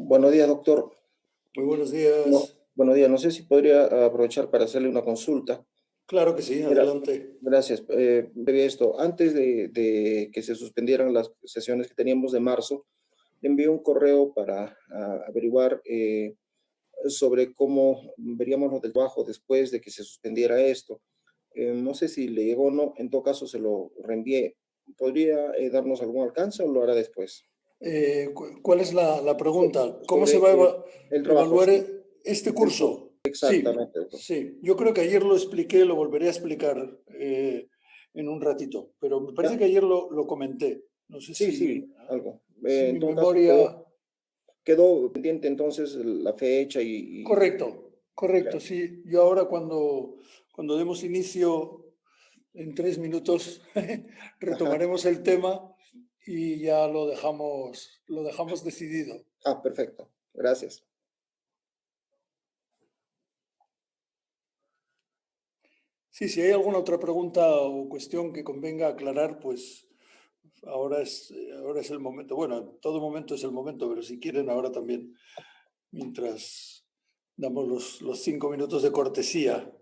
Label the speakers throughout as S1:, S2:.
S1: Buenos días, doctor.
S2: Muy buenos
S1: No,
S2: días.
S1: buenos días. No sé si podría aprovechar para hacerle una consulta.
S2: Claro que sí,
S1: Mira,
S2: adelante.
S1: gracias. Ve esto. Antes de que se suspendieran las sesiones que teníamos de marzo, le envié un correo para averiguar sobre cómo veríamos lo del trabajo después de que se suspendiera esto. No sé si le llegó o no. En todo caso, se lo reenvié. ¿Podría darnos algún alcance o lo hará después?
S2: ¿Cuál es la pregunta? ¿Cómo
S1: Sobre
S2: se va a
S1: el trabajo,
S2: evaluar
S1: sí,
S2: este
S1: el curso.
S2: curso? Sí,
S1: Exactamente, doctor.
S2: sí. Yo creo que ayer lo expliqué, lo volveré a explicar en un ratito, pero me parece
S1: ¿Ya?
S2: que ayer lo comenté. No sé
S1: Sí, sí, algo.
S2: si
S1: En
S2: mi
S1: todo caso,
S2: memoria...
S1: quedó pendiente entonces la fecha
S2: Correcto, correcto,
S1: ya.
S2: sí. Yo ahora cuando demos inicio en 3 minutos
S1: Ajá.
S2: retomaremos el tema y ya lo dejamos decidido.
S1: Ah, perfecto. Gracias.
S2: Sí, si hay alguna otra pregunta o cuestión que convenga aclarar, pues ahora es el momento. Bueno, en todo momento es el momento, pero si quieren ahora también, mientras damos los 5 minutos de cortesía.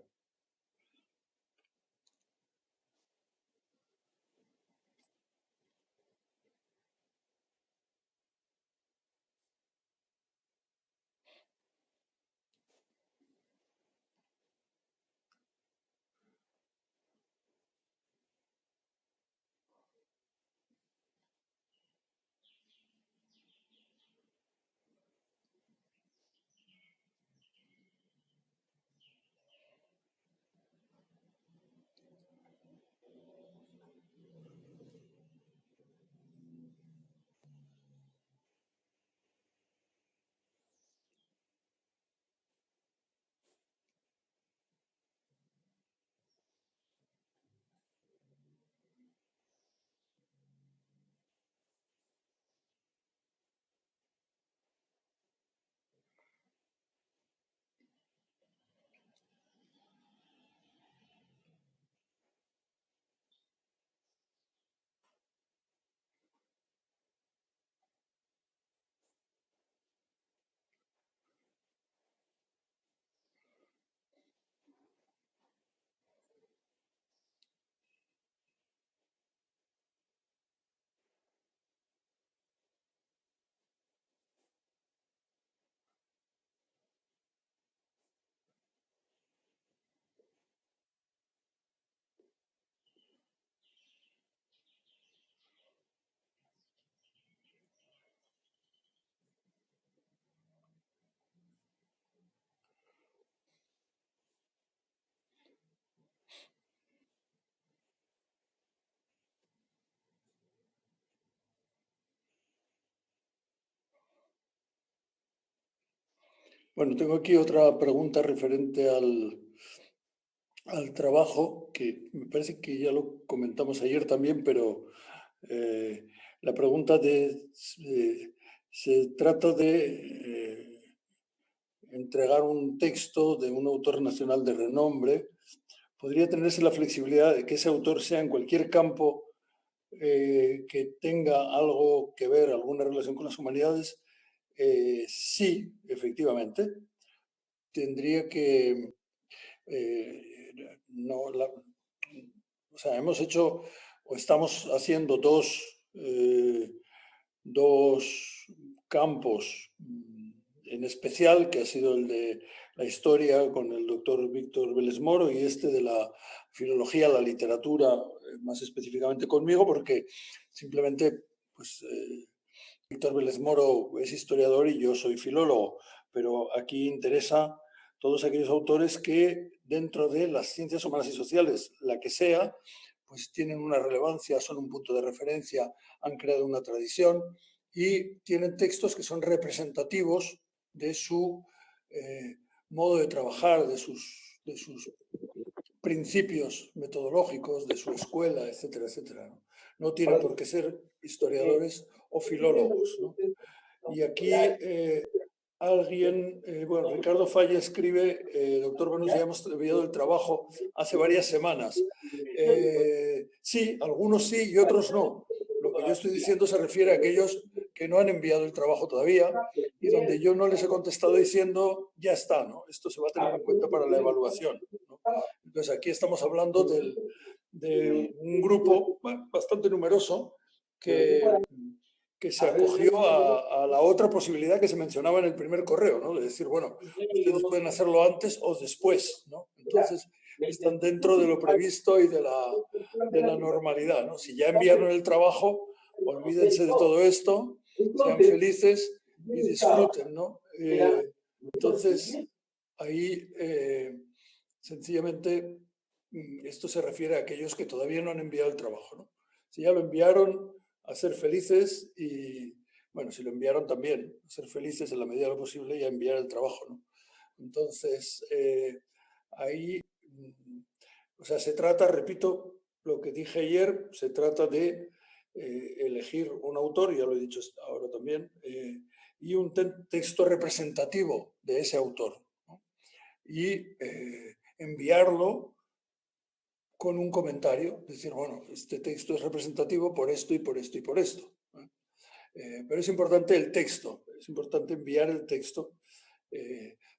S2: Bueno, tengo aquí otra pregunta referente al trabajo, que me parece que ya lo comentamos ayer también, pero la pregunta se trata de entregar un texto de un autor nacional de renombre. ¿Podría tenerse la flexibilidad de que ese autor sea en cualquier campo que tenga algo que ver, alguna relación con las humanidades? Sí, efectivamente. Tendría que... no, o sea, hemos hecho o estamos haciendo dos campos en especial, que ha sido el de la historia con el doctor Víctor Vélez Moro y este de la filología, la literatura, más específicamente conmigo, porque simplemente, pues, Víctor Vélez Moro es historiador y yo soy filólogo, pero aquí interesa todos aquellos autores que dentro de las ciencias humanas y sociales, la que sea, pues tienen una relevancia, son un punto de referencia, han creado una tradición y tienen textos que son representativos de su modo de trabajar, de sus principios metodológicos, de su escuela, etcétera, etcétera. No tienen por qué ser historiadores o filólogos, ¿no? Y aquí bueno, Ricardo Falla escribe, doctor Bonus, ya hemos enviado el trabajo hace varias semanas. Sí, algunos sí y otros no. Lo que yo estoy diciendo se refiere a aquellos que no han enviado el trabajo todavía y donde yo no les he contestado diciendo, ya está, ¿no? Esto se va a tener en cuenta para la evaluación, ¿no? Entonces, aquí estamos hablando de un grupo bastante numeroso que se acogió a la otra posibilidad que se mencionaba en el primer correo, ¿no? De decir, bueno, ustedes pueden hacerlo antes o después, ¿no? Entonces, están dentro de lo previsto y de la normalidad, ¿no? Si ya enviaron el trabajo, olvídense de todo esto, sean felices y disfruten, ¿no? Entonces, ahí, sencillamente, esto se refiere a aquellos que todavía no han enviado el trabajo, ¿no? Si ya lo enviaron, a ser felices y, bueno, si lo enviaron también, a ser felices en la medida de lo posible y a enviar el trabajo, ¿no? Entonces, ahí, o sea, se trata, repito, lo que dije ayer, se trata de elegir un autor, ya lo he dicho ahora también, y un texto representativo de ese autor, ¿no? Y enviarlo con un comentario, decir, bueno, este texto es representativo por esto y por esto y por esto. Pero es importante el texto, es importante enviar el texto,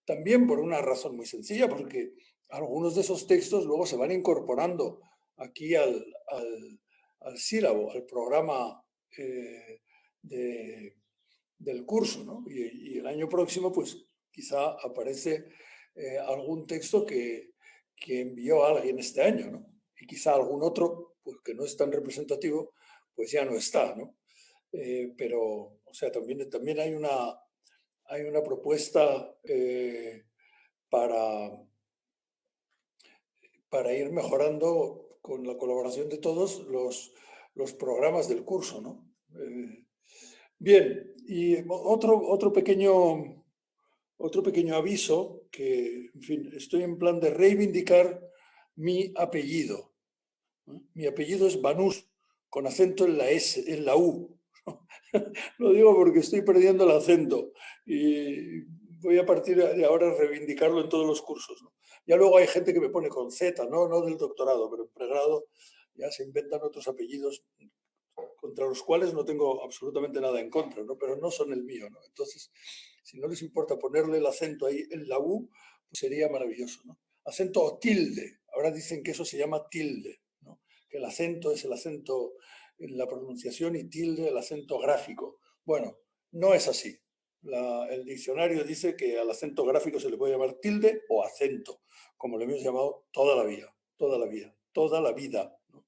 S2: también por una razón muy sencilla, porque algunos de esos textos luego se van incorporando aquí al sílabo, al programa del curso, ¿no? Y el año próximo, pues quizá aparece algún texto que envió alguien este año, ¿no? Y quizá algún otro, pues que no es tan representativo, pues ya no está, ¿no? Pero, o sea, también hay una propuesta para ir mejorando con la colaboración de todos los programas del curso, ¿no? Bien, y otro pequeño aviso, que, en fin, estoy en plan de reivindicar mi apellido. Mi apellido es Banús, con acento en la S, en la U. Lo digo porque estoy perdiendo el acento y voy a partir de ahora a reivindicarlo en todos los cursos, ¿no? Ya luego hay gente que me pone con Z, no del doctorado, pero en pregrado ya se inventan otros apellidos contra los cuales no tengo absolutamente nada en contra, ¿no? Pero no son el mío, ¿no? Entonces, si no les importa ponerle el acento ahí en la U, pues sería maravilloso, ¿no? Acento o tilde. Ahora dicen que eso se llama tilde, ¿no? Que el acento es el acento en la pronunciación y tilde el acento gráfico. Bueno, no es así. El diccionario dice que al acento gráfico se le puede llamar tilde o acento, como lo hemos llamado toda la vida, toda la vida, toda la vida, ¿no?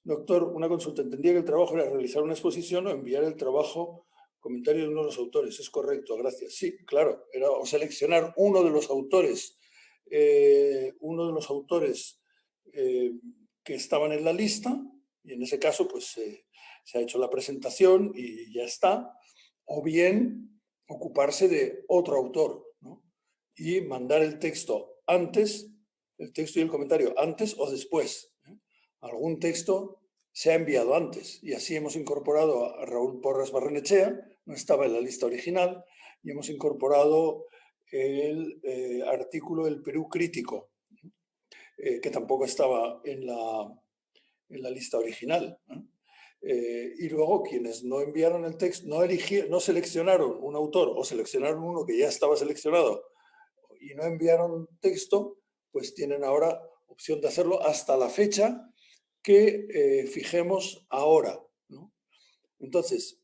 S2: Doctor, una consulta. Entendía que el trabajo era realizar una exposición o enviar el trabajo, comentario de uno de los autores. Es correcto, gracias. Sí, claro, era o seleccionar uno de los autores, que estaban en la lista, y en ese caso pues se ha hecho la presentación y ya está, o bien ocuparse de otro autor, ¿no? Y mandar el texto antes, el texto y el comentario antes o después. Algún texto se ha enviado antes y así hemos incorporado a Raúl Porras Barrenechea, no estaba en la lista original, y hemos incorporado el artículo del Perú Crítico, que tampoco estaba en la lista original, ¿no? Y luego quienes no enviaron el texto, no seleccionaron un autor o seleccionaron uno que ya estaba seleccionado y no enviaron texto, pues tienen ahora opción de hacerlo hasta la fecha que fijemos ahora, ¿no? Entonces,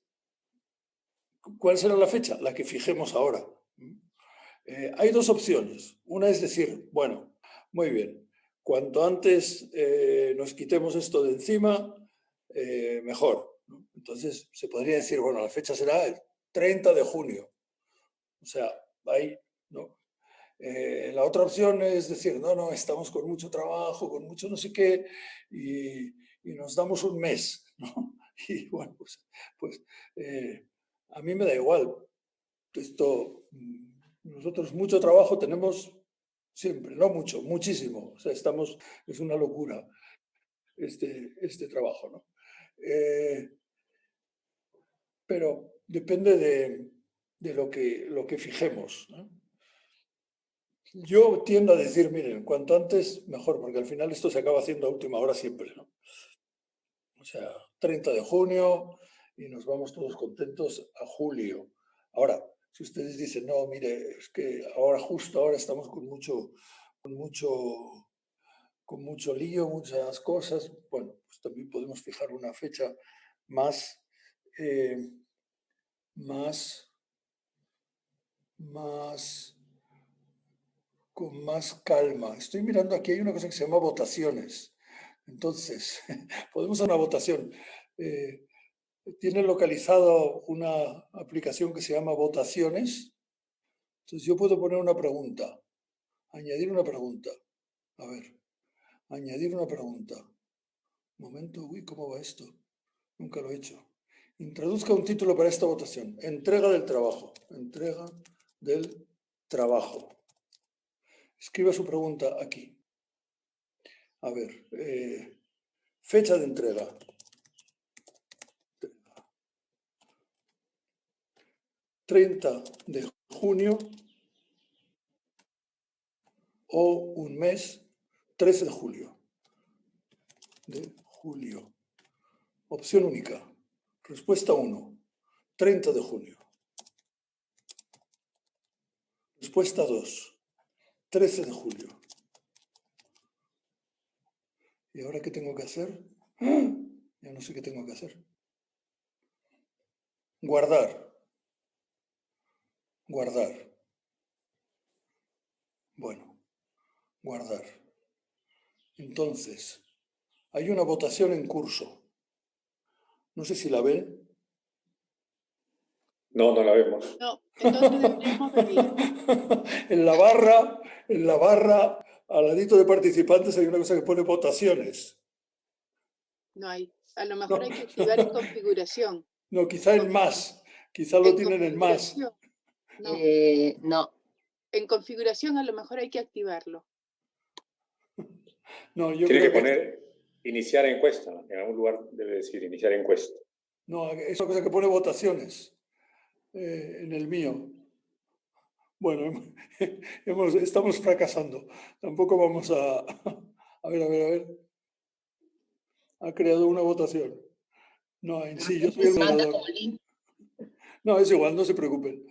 S2: ¿cuál será la fecha? La que fijemos ahora. Hay dos opciones. Una es decir, bueno, muy bien, cuanto antes nos quitemos esto de encima, mejor, ¿no? Entonces, se podría decir, bueno, la fecha será el 30 de junio. O sea, ahí, ¿no? La otra opción es decir, no, estamos con mucho trabajo, con mucho no sé qué, y nos damos un mes, ¿no? Y bueno, pues a mí me da igual. Esto, nosotros mucho trabajo tenemos siempre, no mucho, muchísimo. O sea, es una locura este trabajo, ¿no? Pero depende de lo que fijemos, ¿no? Yo tiendo a decir, miren, cuanto antes mejor, porque al final esto se acaba haciendo a última hora siempre, ¿no? O sea, 30 de junio y nos vamos todos contentos a julio. Ahora, si ustedes dicen, no, mire, es que ahora, justo ahora estamos con mucho lío, muchas cosas, bueno, pues también podemos fijar una fecha más, con más calma. Estoy mirando aquí, hay una cosa que se llama votaciones. Entonces, podemos hacer una votación. Tiene localizado una aplicación que se llama Votaciones. Entonces yo puedo poner una pregunta, añadir una pregunta. A ver, añadir una pregunta. Un momento, uy, ¿cómo va esto? Nunca lo he hecho. Introduzca un título para esta votación. Entrega del trabajo. Entrega del trabajo. Escriba su pregunta aquí. A ver, fecha de entrega. 30 de junio o un mes, 13 de julio. Opción única. Respuesta 1, 30 de junio. Respuesta 2, 13 de julio. ¿Y ahora qué tengo que hacer? Ya no sé qué tengo que hacer. Guardar. Guardar. Bueno, guardar. Entonces, hay una votación en curso. No sé si la ven.
S3: No, no la vemos.
S4: No, entonces deberíamos verla.
S2: En la barra, al ladito de participantes hay una cosa que pone votaciones.
S4: No hay. A lo mejor hay que activar en configuración.
S2: No, quizá en más. Quizá lo tienen en más.
S4: No.
S5: No.
S4: En configuración a lo mejor hay que activarlo.
S2: No, yo
S3: Tiene
S2: creo
S3: que poner iniciar encuesta. En algún lugar debe decir iniciar encuesta.
S2: No, es una cosa que pone votaciones en el mío. Bueno, estamos fracasando. Tampoco vamos a... A ver. Ha creado una votación. No, en sí, yo soy el moderador. No, es igual, no se preocupen.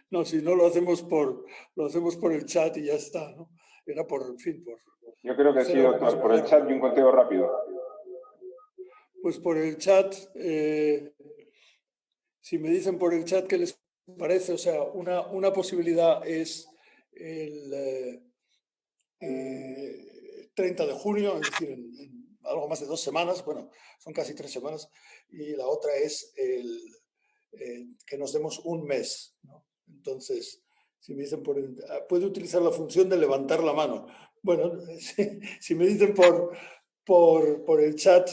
S2: No, si no lo hacemos por el chat y ya está, ¿no? Era por, fin, por...
S6: Yo creo que sí, doctor, por el chat y un conteo rápido.
S2: Pues por el chat, si me dicen por el chat qué les parece, o sea, una posibilidad es el 30 de junio, es decir, en algo más de 2 semanas, bueno, son casi 3 semanas, y la otra es que nos demos un mes, ¿no? Entonces, si me dicen puede utilizar la función de levantar la mano. Bueno, si me dicen por el chat,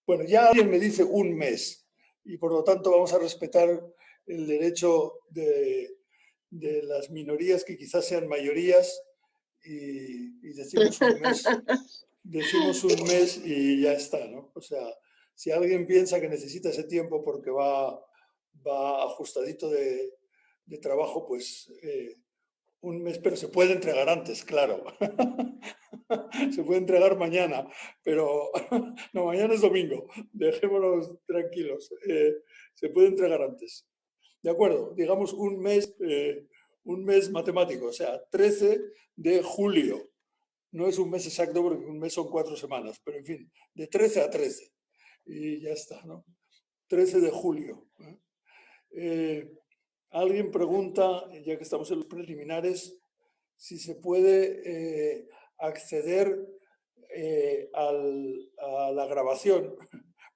S2: bueno, ya alguien me dice un mes, y por lo tanto vamos a respetar el derecho de las minorías que quizás sean mayorías, y decimos un mes y ya está, ¿no? O sea, si alguien piensa que necesita ese tiempo porque va ajustadito de trabajo, pues un mes, pero se puede entregar antes, claro. Se puede entregar mañana, pero no, mañana es domingo, dejémonos tranquilos. Se puede entregar antes. ¿De acuerdo? Digamos un mes matemático, o sea, 13 de julio. No es un mes exacto porque un mes son 4 semanas, pero en fin, de 13 a 13. Y ya está, ¿no? 13 de julio. Alguien pregunta, ya que estamos en los preliminares, si se puede acceder a la grabación.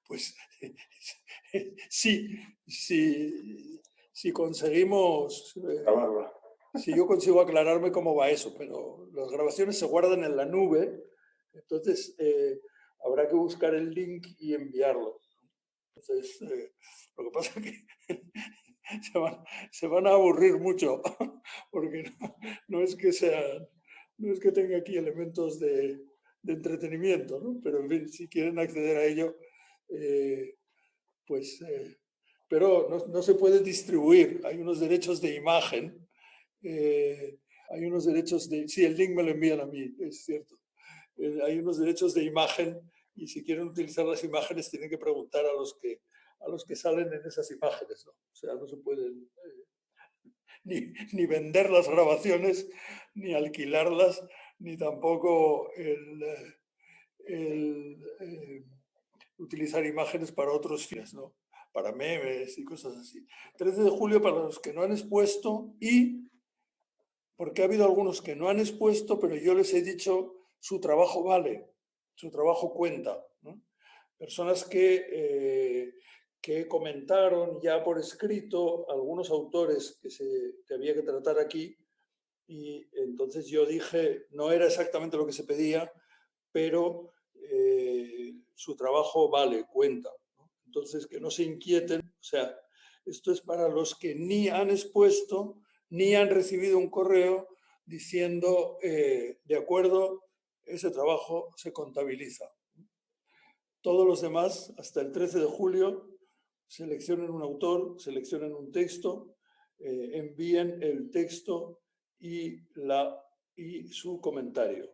S2: Pues sí, si conseguimos... Si yo consigo aclararme cómo va eso, pero las grabaciones se guardan en la nube, entonces habrá que buscar el link y enviarlo. Entonces, lo que pasa es que se van a aburrir mucho, porque no es que tenga aquí elementos de entretenimiento, ¿no? Pero en fin, si quieren acceder a ello, pues... pero no se puede distribuir, hay unos derechos de imagen. Hay unos derechos de... Sí, el link me lo envían a mí, es cierto. Hay unos derechos de imagen y si quieren utilizar las imágenes tienen que preguntar a los que salen en esas imágenes, ¿no? O sea, no se pueden ni vender las grabaciones, ni alquilarlas, ni tampoco utilizar imágenes para otros fines, ¿no? Para memes y cosas así. 13 de julio para los que no han expuesto, y porque ha habido algunos que no han expuesto, pero yo les he dicho su trabajo vale, su trabajo cuenta, ¿no? Personas que comentaron ya por escrito algunos autores que había que tratar aquí, y entonces yo dije, no era exactamente lo que se pedía, pero su trabajo vale, cuenta, ¿no? Entonces, que no se inquieten, o sea, esto es para los que ni han expuesto, ni han recibido un correo diciendo, de acuerdo, ese trabajo se contabiliza. Todos los demás, hasta el 13 de julio, seleccionen un autor, seleccionen un texto, envíen el texto y su comentario.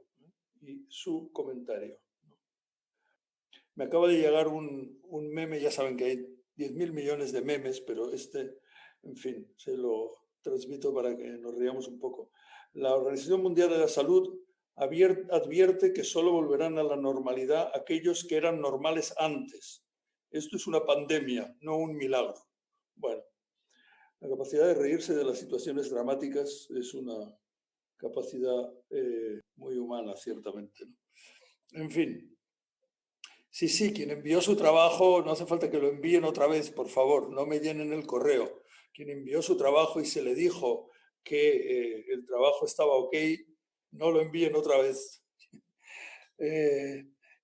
S2: Me acaba de llegar un meme, ya saben que hay 10.000 millones de memes, pero en fin, se lo transmito para que nos riamos un poco. La Organización Mundial de la Salud advierte que solo volverán a la normalidad aquellos que eran normales antes. Esto es una pandemia, no un milagro. Bueno, la capacidad de reírse de las situaciones dramáticas es una capacidad muy humana, ciertamente, ¿no? En fin. Sí, quien envió su trabajo, no hace falta que lo envíen otra vez, por favor, no me llenen el correo. Quien envió su trabajo y se le dijo que el trabajo estaba ok, no lo envíen otra vez.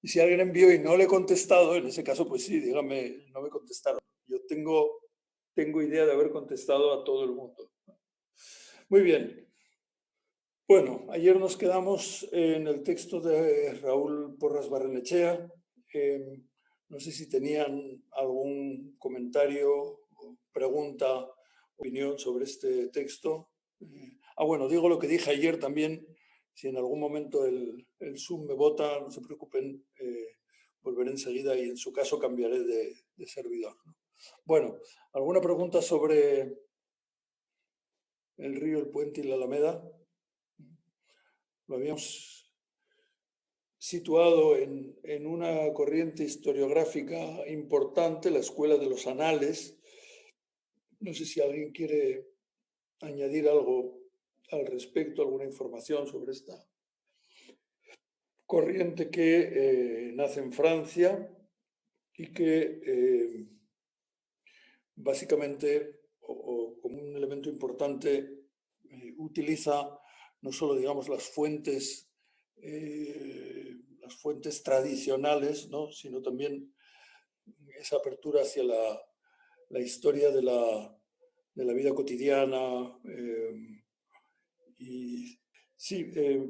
S2: Y si alguien envió y no le he contestado, en ese caso, pues sí, dígame, no me contestaron. Yo tengo idea de haber contestado a todo el mundo. Muy bien. Bueno, ayer nos quedamos en el texto de Raúl Porras Barrenechea. No sé si tenían algún comentario, pregunta, opinión sobre este texto. Bueno, digo lo que dije ayer también. Si en algún momento el Zoom me bota, no se preocupen, volveré enseguida y en su caso cambiaré de servidor, ¿no? Bueno, ¿alguna pregunta sobre el río, el puente y la Alameda? Lo habíamos situado en una corriente historiográfica importante, la Escuela de los Anales. No sé si alguien quiere añadir algo al respecto, alguna información sobre esta corriente que nace en Francia y que básicamente, o como un elemento importante, utiliza no solo, digamos, las fuentes tradicionales, ¿no?, sino también esa apertura hacia la historia de la vida cotidiana. Y sí,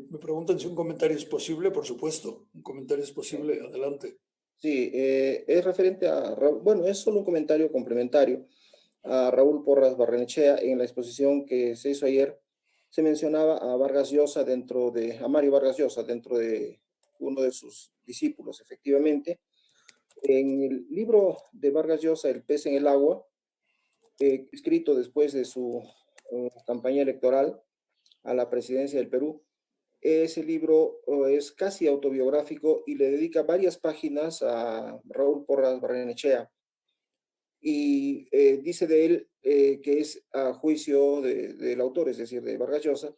S2: me preguntan si un comentario es posible. Por supuesto, un comentario es posible, adelante.
S1: Sí, es referente a, bueno, es solo un comentario complementario a Raúl Porras Barrenechea. En la exposición que se hizo ayer, se mencionaba a a Mario Vargas Llosa dentro de uno de sus discípulos, efectivamente. En el libro de Vargas Llosa, El pez en el agua, escrito después de su campaña electoral a la presidencia del Perú, ese libro es casi autobiográfico y le dedica varias páginas a Raúl Porras Barrenechea. Y dice de él que es, a juicio del autor, es decir, de Vargas Llosa,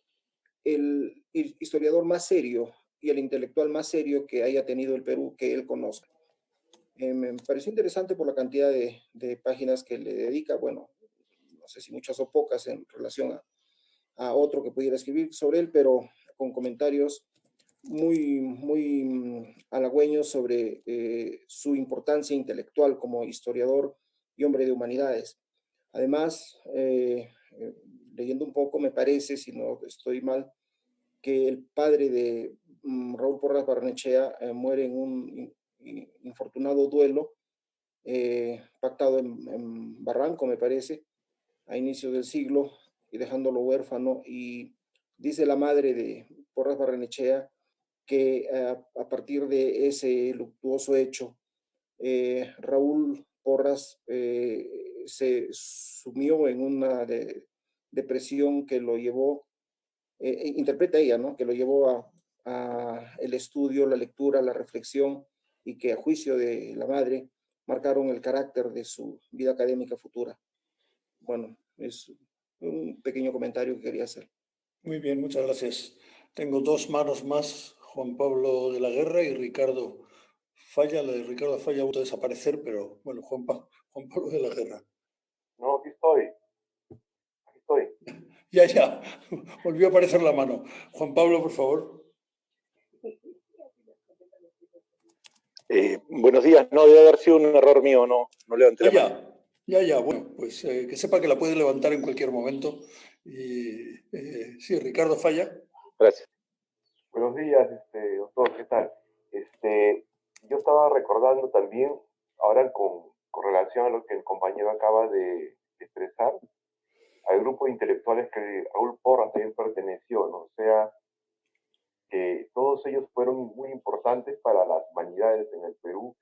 S1: el historiador más serio y el intelectual más serio que haya tenido el Perú que él conozca. Me pareció interesante por la cantidad de páginas que le dedica, bueno, no sé si muchas o pocas en relación a otro que pudiera escribir sobre él, pero con comentarios muy halagüeños sobre su importancia intelectual como historiador y hombre de humanidades. Además, leyendo un poco, me parece, si no estoy mal, que el padre de Raúl Porras Barrenechea muere en un infortunado duelo pactado en Barranco, me parece, a inicios del siglo, y dejándolo huérfano. Y dice la madre de Porras Barrenechea que a partir de ese luctuoso hecho, Raúl Porras se sumió en una depresión que lo llevó, interpreta ella, ¿no? Que lo llevó a el estudio, la lectura, la reflexión, y que a juicio de la madre marcaron el carácter de su vida académica futura. Bueno, es un pequeño comentario que quería hacer.
S2: Muy bien, muchas gracias. Tengo dos manos más, Juan Pablo de la Guerra y Ricardo Falla. La de Ricardo Falla ha vuelto a desaparecer, pero bueno, Juan Pablo de la Guerra.
S6: No, aquí estoy. Aquí estoy.
S2: Ya, volvió a aparecer la mano. Juan Pablo, por favor.
S5: Buenos días, no, debe haber sido un error mío, no levanté la mano.
S2: Ya, bueno, pues que sepa que la puede levantar en cualquier momento. Y, sí, Ricardo Falla.
S5: Gracias.
S6: Buenos días, doctor, ¿qué tal? Yo estaba recordando también, ahora con relación a lo que el compañero acaba de expresar, al grupo de intelectuales que Raúl Porras también perteneció, ¿no? O sea, que todos ellos fueron muy importantes para las humanidades en el Perú,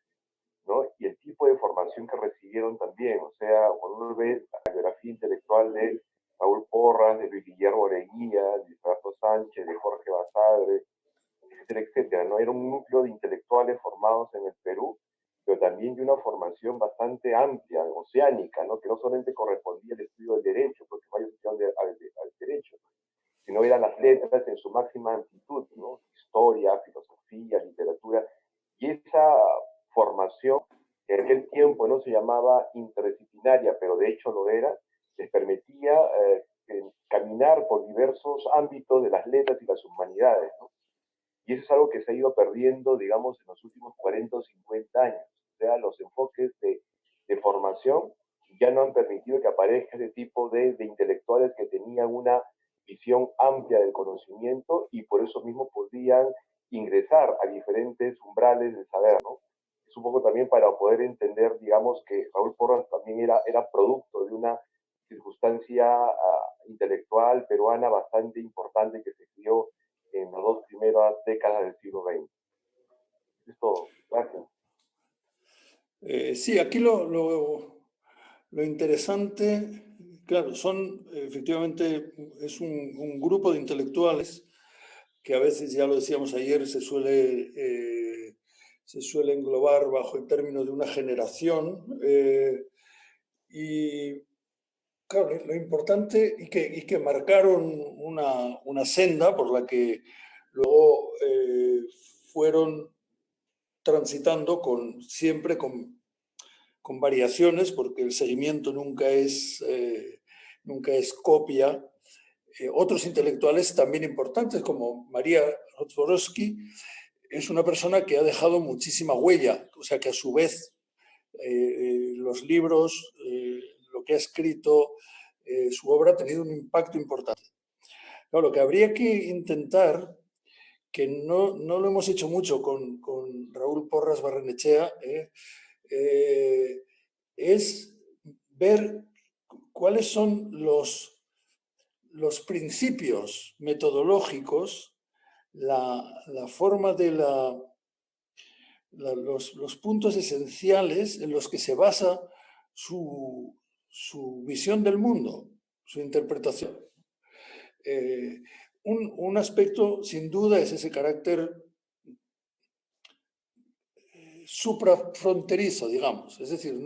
S6: ¿no? Y el tipo de formación que recibieron también, o sea, cuando uno ve la biografía intelectual de Raúl Porras, de Luis Guillermo Leguía, de Roberto Sánchez, de Jorge Basadre, etcétera, etcétera, ¿no? Era un núcleo de intelectuales formados en el Perú, pero también de una formación bastante amplia, oceánica, ¿no? Que no solamente correspondía al estudio del derecho, porque varios estudiaban al derecho, sino eran las letras en su máxima amplitud, ¿no? Historia, filosofía, literatura, y esa formación, que en aquel tiempo no se llamaba interdisciplinaria, pero de hecho lo era, les permitía caminar por diversos ámbitos de las letras y las humanidades, ¿no? Y eso es algo que se ha ido perdiendo, digamos, en los últimos 40 o 50 años. O sea, los enfoques de formación ya no han permitido que aparezca ese tipo de intelectuales que tenían una visión amplia del conocimiento y por eso mismo podían ingresar a diferentes umbrales del saber, ¿no? Es un poco también para poder entender, digamos, que Raúl Porras también era producto de una circunstancia intelectual peruana bastante importante que se dio en las dos primeras décadas del siglo XX. Es todo. Gracias.
S2: Sí, aquí lo interesante, claro, efectivamente, es un grupo de intelectuales que a veces, ya lo decíamos ayer, se suele englobar bajo el término de una generación. Y claro, lo importante y que marcaron una senda por la que luego fueron transitando siempre con variaciones, porque el seguimiento nunca es copia. Otros intelectuales también importantes, como María Rozborowski, es una persona que ha dejado muchísima huella, o sea que a su vez los libros, lo que ha escrito, su obra ha tenido un impacto importante. Claro, lo que habría que intentar, que no lo hemos hecho mucho con Raúl Porras Barrenechea, es ver cuáles son los principios metodológicos, la forma de los puntos esenciales en los que se basa su visión del mundo, su interpretación. Un aspecto, sin duda, es ese carácter suprafronterizo, digamos. Es decir,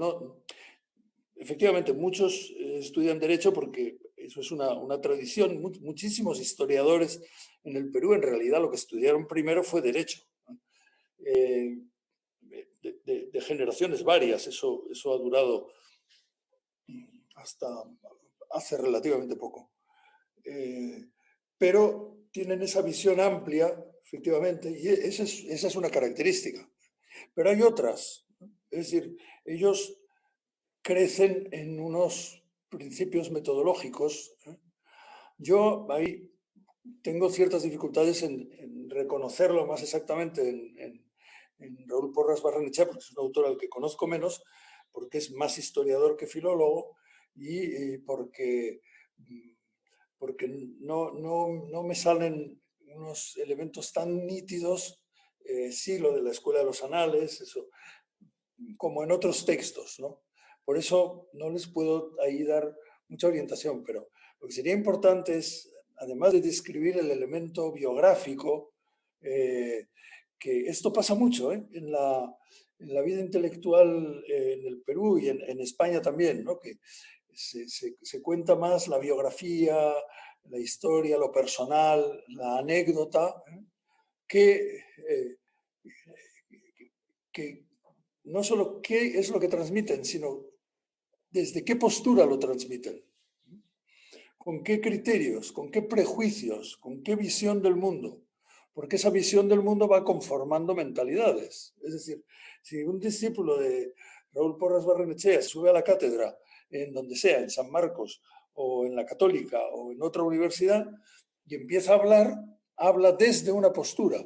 S2: efectivamente, muchos estudian Derecho porque eso es una tradición. Muchísimos historiadores en el Perú, en realidad, lo que estudiaron primero fue Derecho. De generaciones varias, eso ha durado hasta hace relativamente poco. Pero tienen esa visión amplia, efectivamente, y esa es una característica. Pero hay otras, es decir, ellos crecen en unos principios metodológicos. Yo ahí tengo ciertas dificultades en reconocerlo más exactamente en Raúl Porras Barrenechea, porque es un autor al que conozco menos, porque es más historiador que filólogo y porque no me salen unos elementos tan nítidos, sí, lo de la Escuela de los Anales, eso, como en otros textos, ¿no? Por eso no les puedo ahí dar mucha orientación, pero lo que sería importante es, además de describir el elemento biográfico, que esto pasa mucho en la vida intelectual en el Perú y en España también, ¿no? Que se cuenta más la biografía, la historia, lo personal, la anécdota, que no solo qué es lo que transmiten, sino desde qué postura lo transmiten, con qué criterios, con qué prejuicios, con qué visión del mundo, porque esa visión del mundo va conformando mentalidades. Es decir, si un discípulo de Raúl Porras Barrenechea sube a la cátedra, en donde sea, en San Marcos, o en la Católica, o en otra universidad, y empieza a hablar, habla desde una postura,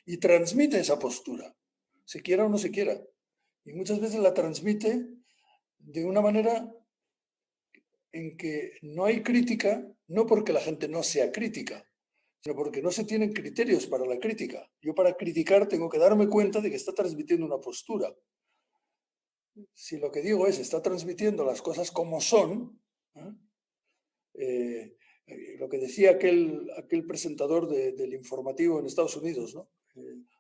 S2: y transmite esa postura, se quiera o no se quiera. Y muchas veces la transmite de una manera en que no hay crítica, no porque la gente no sea crítica, sino porque no se tienen criterios para la crítica. Yo para criticar tengo que darme cuenta de que está transmitiendo una postura. Si lo que digo es, está transmitiendo las cosas como son, lo que decía aquel presentador del informativo en Estados Unidos, ¿no?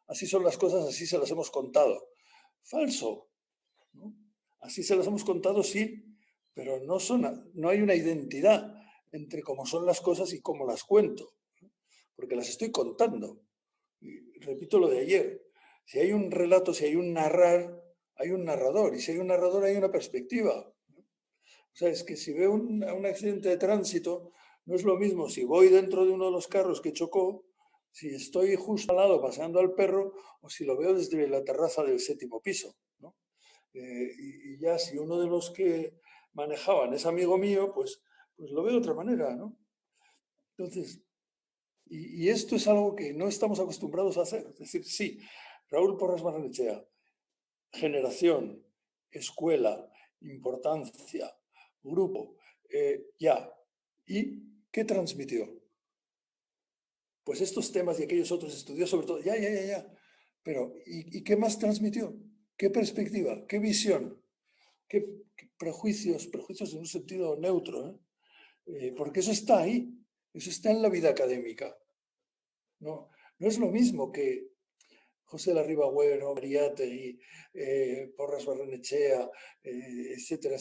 S2: Así son las cosas, así se las hemos contado. Falso, ¿no? Así se las hemos contado, sí, pero no hay una identidad entre cómo son las cosas y cómo las cuento, porque las estoy contando. Y repito lo de ayer, si hay un relato, si hay un narrar, hay un narrador, y si hay un narrador hay una perspectiva. O sea, es que si veo un accidente de tránsito, no es lo mismo si voy dentro de uno de los carros que chocó, si estoy justo al lado paseando al perro, o si lo veo desde la terraza del 7º piso, ¿no? Y ya si uno de los que manejaban es amigo mío, pues lo veo de otra manera, ¿no? Entonces, y esto es algo que no estamos acostumbrados a hacer. Es decir, sí, Raúl Porras Barrenechea, generación, escuela, importancia, grupo, ya. ¿Y qué transmitió? Pues estos temas y aquellos otros estudió sobre todo, ya. Pero, ¿y qué más transmitió? ¿Qué perspectiva? ¿Qué visión? ¿Qué prejuicios en un sentido neutro? Porque eso está ahí, eso está en la vida académica. No es lo mismo que José Larribagüero, Mariátegui, Porras Barrenechea, etcétera,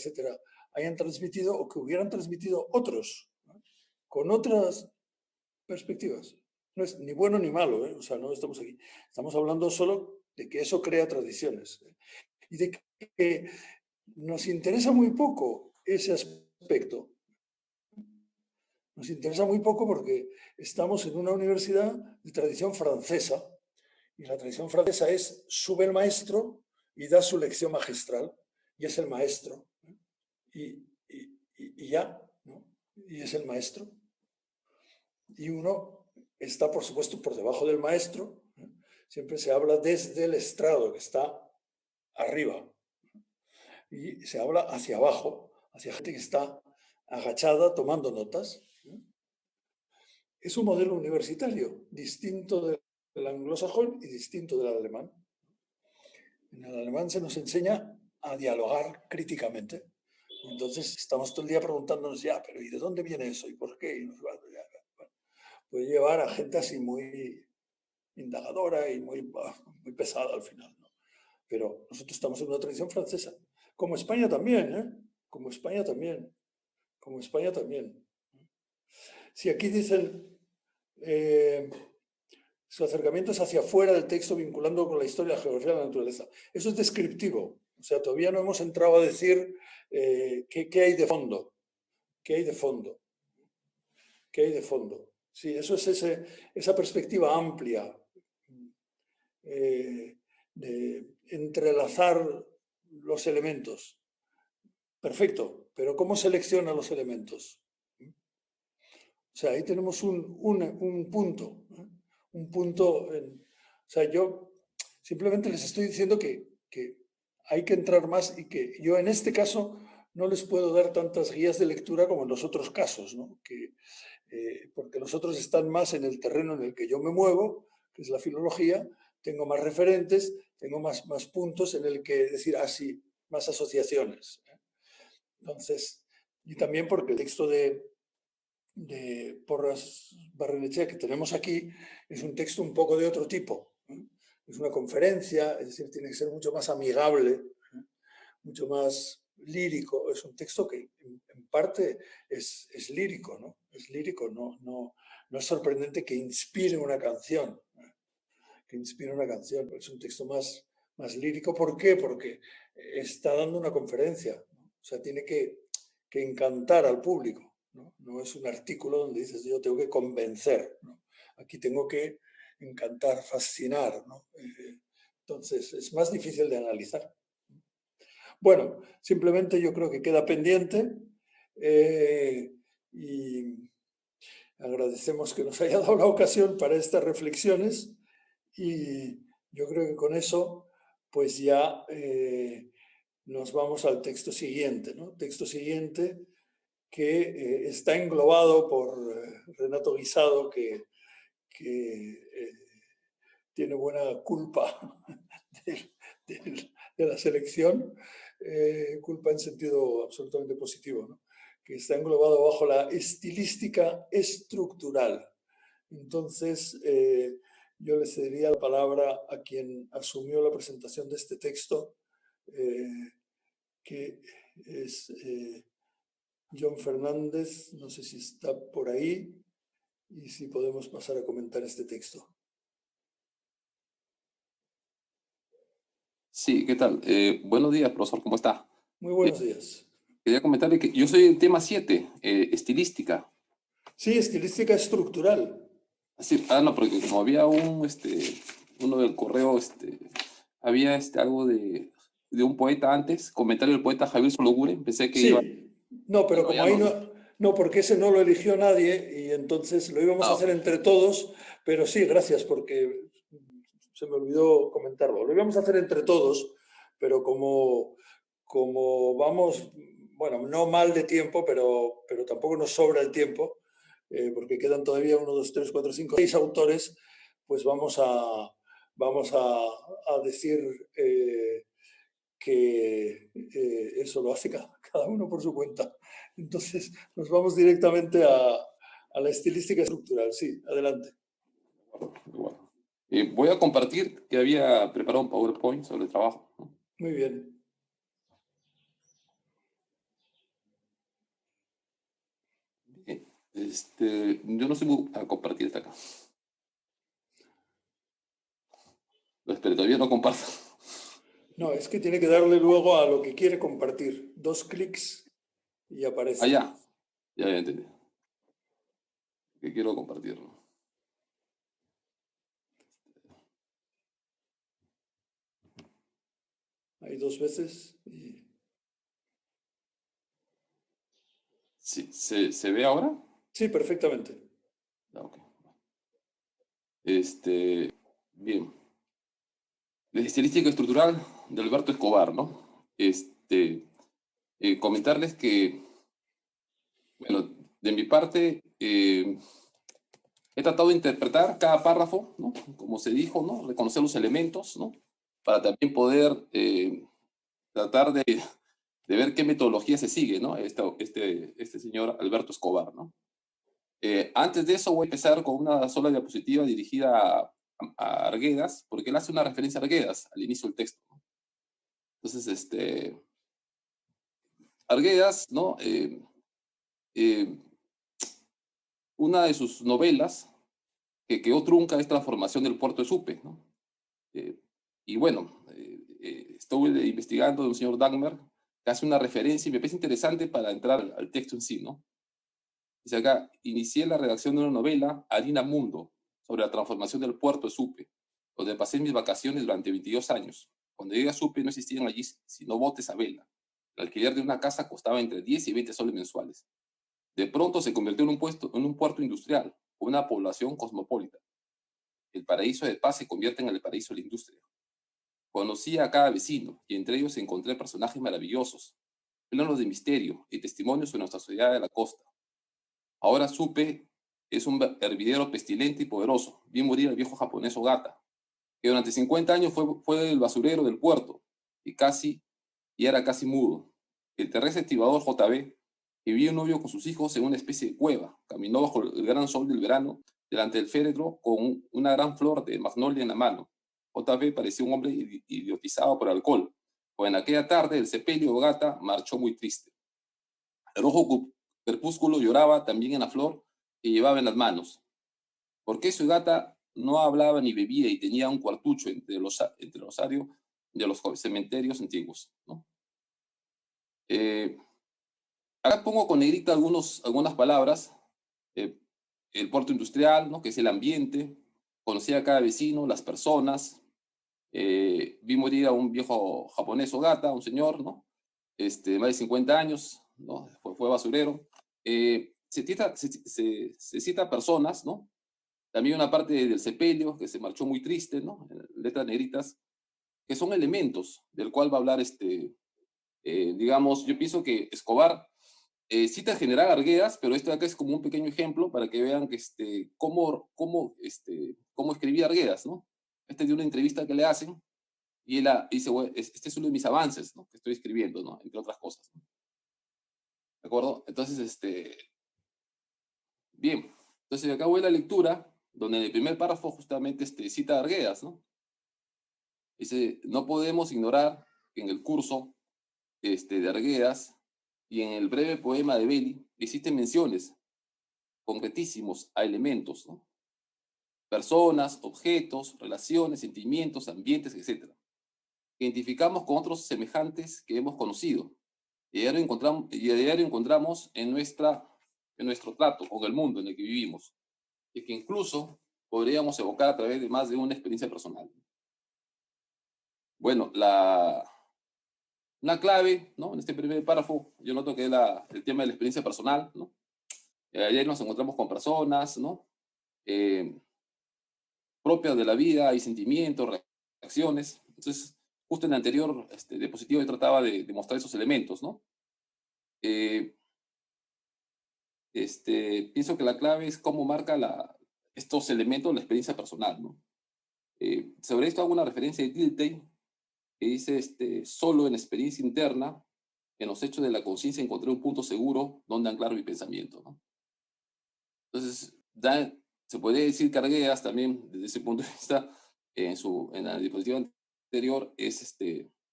S2: hayan transmitido o que hubieran transmitido otros, ¿no? Con otras perspectivas. No es ni bueno ni malo, o sea, no estamos aquí. Estamos hablando solo de que eso crea tradiciones, y de que nos interesa muy poco ese aspecto. Nos interesa muy poco porque estamos en una universidad de tradición francesa, y la tradición francesa es, sube el maestro y da su lección magistral, y es el maestro, y ya, ¿no? Y es el maestro. Y uno está, por supuesto, por debajo del maestro, ¿no? Siempre se habla desde el estrado, que está arriba, y se habla hacia abajo, hacia gente que está agachada tomando notas, ¿no? Es un modelo universitario distinto del anglosajón y distinto del alemán. En el alemán se nos enseña a dialogar críticamente. Entonces estamos todo el día preguntándonos, ya, pero ¿y de dónde viene eso? ¿Y por qué? Y puede llevar a gente así muy indagadora y muy pesada al final, ¿no? Pero nosotros estamos en una tradición francesa, como España también, ¿eh? Como España también. Si aquí dicen su acercamiento es hacia afuera del texto vinculando con la historia, la geografía y la naturaleza. Eso es descriptivo. O sea, todavía no hemos entrado a decir qué hay de fondo. ¿Qué hay de fondo? Sí, eso es esa perspectiva amplia de entrelazar los elementos. Perfecto, pero ¿cómo selecciona los elementos? O sea, ahí tenemos un punto. O sea, yo simplemente les estoy diciendo que hay que entrar más, y que yo en este caso no les puedo dar tantas guías de lectura como en los otros casos, ¿no? Que porque los otros están más en el terreno en el que yo me muevo, que es la filología, tengo más referentes, tengo más puntos en el que decir, sí, más asociaciones. Entonces, y también porque el texto de Porras Barrenechea que tenemos aquí es un texto un poco de otro tipo. Es una conferencia, es decir, tiene que ser mucho más amigable, mucho más lírico. Es un texto que en parte es lírico, ¿no? Es lírico, no es sorprendente que inspire una canción. Es un texto más lírico. ¿Por qué? Porque está dando una conferencia, ¿no? O sea, tiene que encantar al público, ¿no? No es un artículo donde dices yo tengo que convencer, ¿no? Aquí tengo que encantar, fascinar, ¿no? Entonces es más difícil de analizar. Bueno, simplemente yo creo que queda pendiente y agradecemos que nos haya dado la ocasión para estas reflexiones y yo creo que con eso pues ya nos vamos al texto siguiente, ¿no? Texto siguiente que está englobado por Renato Guisado, que tiene buena culpa de la selección, culpa en sentido absolutamente positivo, ¿no? Que está englobado bajo la estilística estructural. Entonces, yo le cedería la palabra a quien asumió la presentación de este texto, que es John Fernández. No sé si está por ahí y si podemos pasar a comentar este texto.
S7: Sí, ¿qué tal? Buenos días, profesor, ¿cómo está?
S2: Muy buenos días.
S7: Quería comentarle que yo soy el tema 7, estilística.
S2: Sí, estilística estructural.
S7: Así, no, porque como había uno del correo, había algo de un poeta antes, comentario del poeta Javier Sologure, pensé que iba...
S2: No, pero como ahí no, porque ese no lo eligió nadie y entonces lo íbamos a hacer entre todos, pero sí, gracias, porque se me olvidó comentarlo. Lo íbamos a hacer entre todos, pero como vamos, bueno, no mal de tiempo, pero tampoco nos sobra el tiempo, porque quedan todavía 1, 2, 3, 4, 5, 6 autores, pues vamos a decir que eso lo hace cada uno por su cuenta. Entonces, nos vamos directamente a la estilística estructural. Sí, adelante.
S7: Bueno. Voy a compartir que había preparado un PowerPoint sobre el trabajo, ¿no?
S2: Muy bien.
S7: Yo no sé a compartir esta acá. No, espere, todavía no comparto.
S2: No, es que tiene que darle luego a lo que quiere compartir. 2 clics y aparece.
S7: Ya entendí. Que quiero compartirlo.
S2: Hay 2 veces. Y...
S7: Sí, ¿se ve ahora?
S2: Sí, perfectamente.
S7: Okay. Bien. La estilística estructural de Alberto Escobar, ¿no? Comentarles que, bueno, de mi parte, he tratado de interpretar cada párrafo, ¿no? Como se dijo, ¿no? Reconocer los elementos, ¿no? Para también poder tratar de ver qué metodología se sigue, ¿no? Este señor Alberto Escobar, ¿no? Antes de eso voy a empezar con una sola diapositiva dirigida a Arguedas, porque él hace una referencia a Arguedas al inicio del texto, ¿no? Entonces, Arguedas, ¿no? Una de sus novelas que quedó trunca es Transformación del puerto de Supe, ¿no? Y bueno, estuve investigando de un señor Dagmer que hace una referencia y me parece interesante para entrar al texto en sí, ¿no? Dice acá, inicié la redacción de una novela, Harina Mundo, sobre la transformación del puerto de Supe, donde pasé mis vacaciones durante 22 años. Cuando llegué a Supe no existían allí sino botes a vela. El alquiler de una casa costaba entre 10 y 20 soles mensuales. De pronto se convirtió en un puerto industrial, con una población cosmopolita. El paraíso de paz se convierte en el paraíso de la industria. Conocí a cada vecino y entre ellos encontré personajes maravillosos, plenos de misterio y testimonios de nuestra sociedad de la costa. Ahora supe es un hervidero pestilente y poderoso. Vi morir al viejo japonés Ogata, que durante 50 años fue el basurero del puerto y era casi mudo. El terrestre estibador JB, que vivía un novio con sus hijos en una especie de cueva, caminó bajo el gran sol del verano delante del féretro con una gran flor de magnolia en la mano. JB parecía un hombre idiotizado por alcohol, pues en aquella tarde el sepelio Ogata marchó muy triste. El rojo crepúsculo lloraba también en la flor que llevaba en las manos. ¿Por qué Ogata no hablaba ni bebía y tenía un cuartucho entre el osario de los cementerios antiguos, ¿no? Acá pongo con negrita algunas palabras. El puerto industrial, ¿no? Que es el ambiente. Conocí a cada vecino, las personas. Vi morir a un viejo japonés Ogata, un señor, ¿no? Más de 50 años, ¿no? Fue basurero. Se cita personas, ¿no? También una parte del sepelio que se marchó muy triste, ¿no? En letras negritas, que son elementos del cual va a hablar digamos, yo pienso que Escobar cita al general Arguedas, pero esto de acá es como un pequeño ejemplo para que vean que cómo escribía Arguedas, ¿no? Es de una entrevista que le hacen y él dice, bueno, este es uno de mis avances, ¿no? Que estoy escribiendo, ¿no? Entre otras cosas, ¿no? ¿De acuerdo? Entonces, bien. Entonces acá voy a la lectura, donde en el primer párrafo justamente cita a Arguedas, ¿no? Dice, no podemos ignorar que en el curso de Arguedas y en el breve poema de Belli existen menciones concretísimos a elementos, ¿no? Personas, objetos, relaciones, sentimientos, ambientes, etc. Que identificamos con otros semejantes que hemos conocido y a diario encontramos en nuestro trato con el mundo en el que vivimos y que incluso podríamos evocar a través de más de una experiencia personal. Bueno, una clave, ¿no? En este primer párrafo, yo noto que es el tema de la experiencia personal, ¿no? Ayer nos encontramos con personas, ¿no? Propias de la vida, hay sentimientos, reacciones. Entonces, justo en el anterior diapositivo yo trataba de mostrar esos elementos, ¿no? Pienso que la clave es cómo marca estos elementos la experiencia personal, ¿no? Sobre esto hago una referencia de Dilthey, que dice, solo en experiencia interna, en los hechos de la conciencia encontré un punto seguro donde anclar mi pensamiento, ¿no? Entonces, se podría decir que Arguedas también, desde ese punto de vista, en la diapositiva anterior,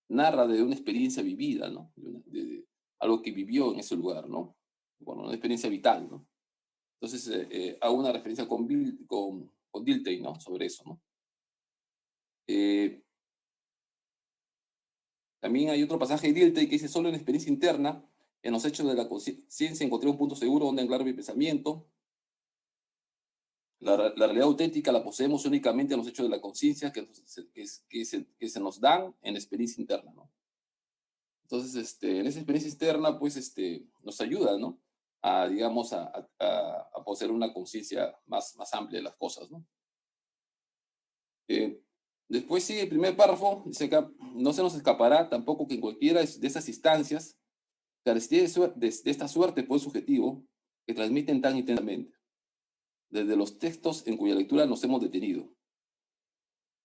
S7: narra de una experiencia vivida, ¿no? De algo que vivió en ese lugar, ¿no? Bueno, una experiencia vital, ¿no? Entonces, hago una referencia con Dilthey, ¿no? Sobre eso, ¿no? También hay otro pasaje de Dilthey que dice, solo en experiencia interna, en los hechos de la conciencia encontré un punto seguro donde anclar mi pensamiento. La realidad auténtica la poseemos únicamente en los hechos de la conciencia que se nos dan en la experiencia interna, ¿no? Entonces, en esa experiencia externa, pues, nos ayuda, ¿no? Digamos, a poseer una conciencia más amplia de las cosas, ¿no? Después sigue el primer párrafo, dice acá, no se nos escapará tampoco que en cualquiera de esas instancias carecía de esta suerte por subjetivo que transmiten tan intensamente, desde los textos en cuya lectura nos hemos detenido.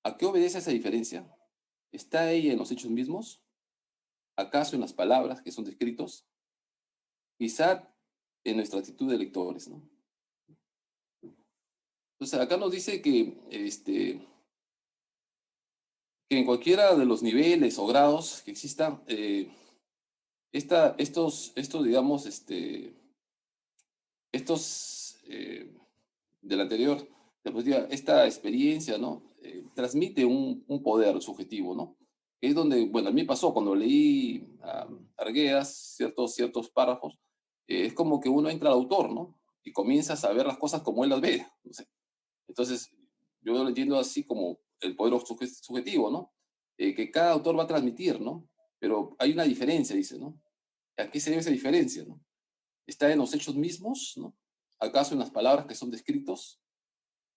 S7: ¿A qué obedece esa diferencia? ¿Está ella en los hechos mismos? ¿Acaso en las palabras que son descritos? Quizá en nuestra actitud de lectores, ¿no? Entonces acá nos dice que en cualquiera de los niveles o grados que existan, digamos, del anterior, esta experiencia, ¿no? Transmite un poder subjetivo, ¿no? Que es donde, bueno, a mí pasó cuando leí Arguedas, ciertos párrafos, es como que uno entra al autor, ¿no? Y comienza a saber las cosas como él las ve, no sé. Entonces, yo lo entiendo así como el poder subjetivo, ¿no? Que cada autor va a transmitir, ¿no? Pero hay una diferencia, dice, ¿no? ¿A qué se debe esa diferencia, no? ¿Está en los hechos mismos, no? ¿Acaso en las palabras que son descritos?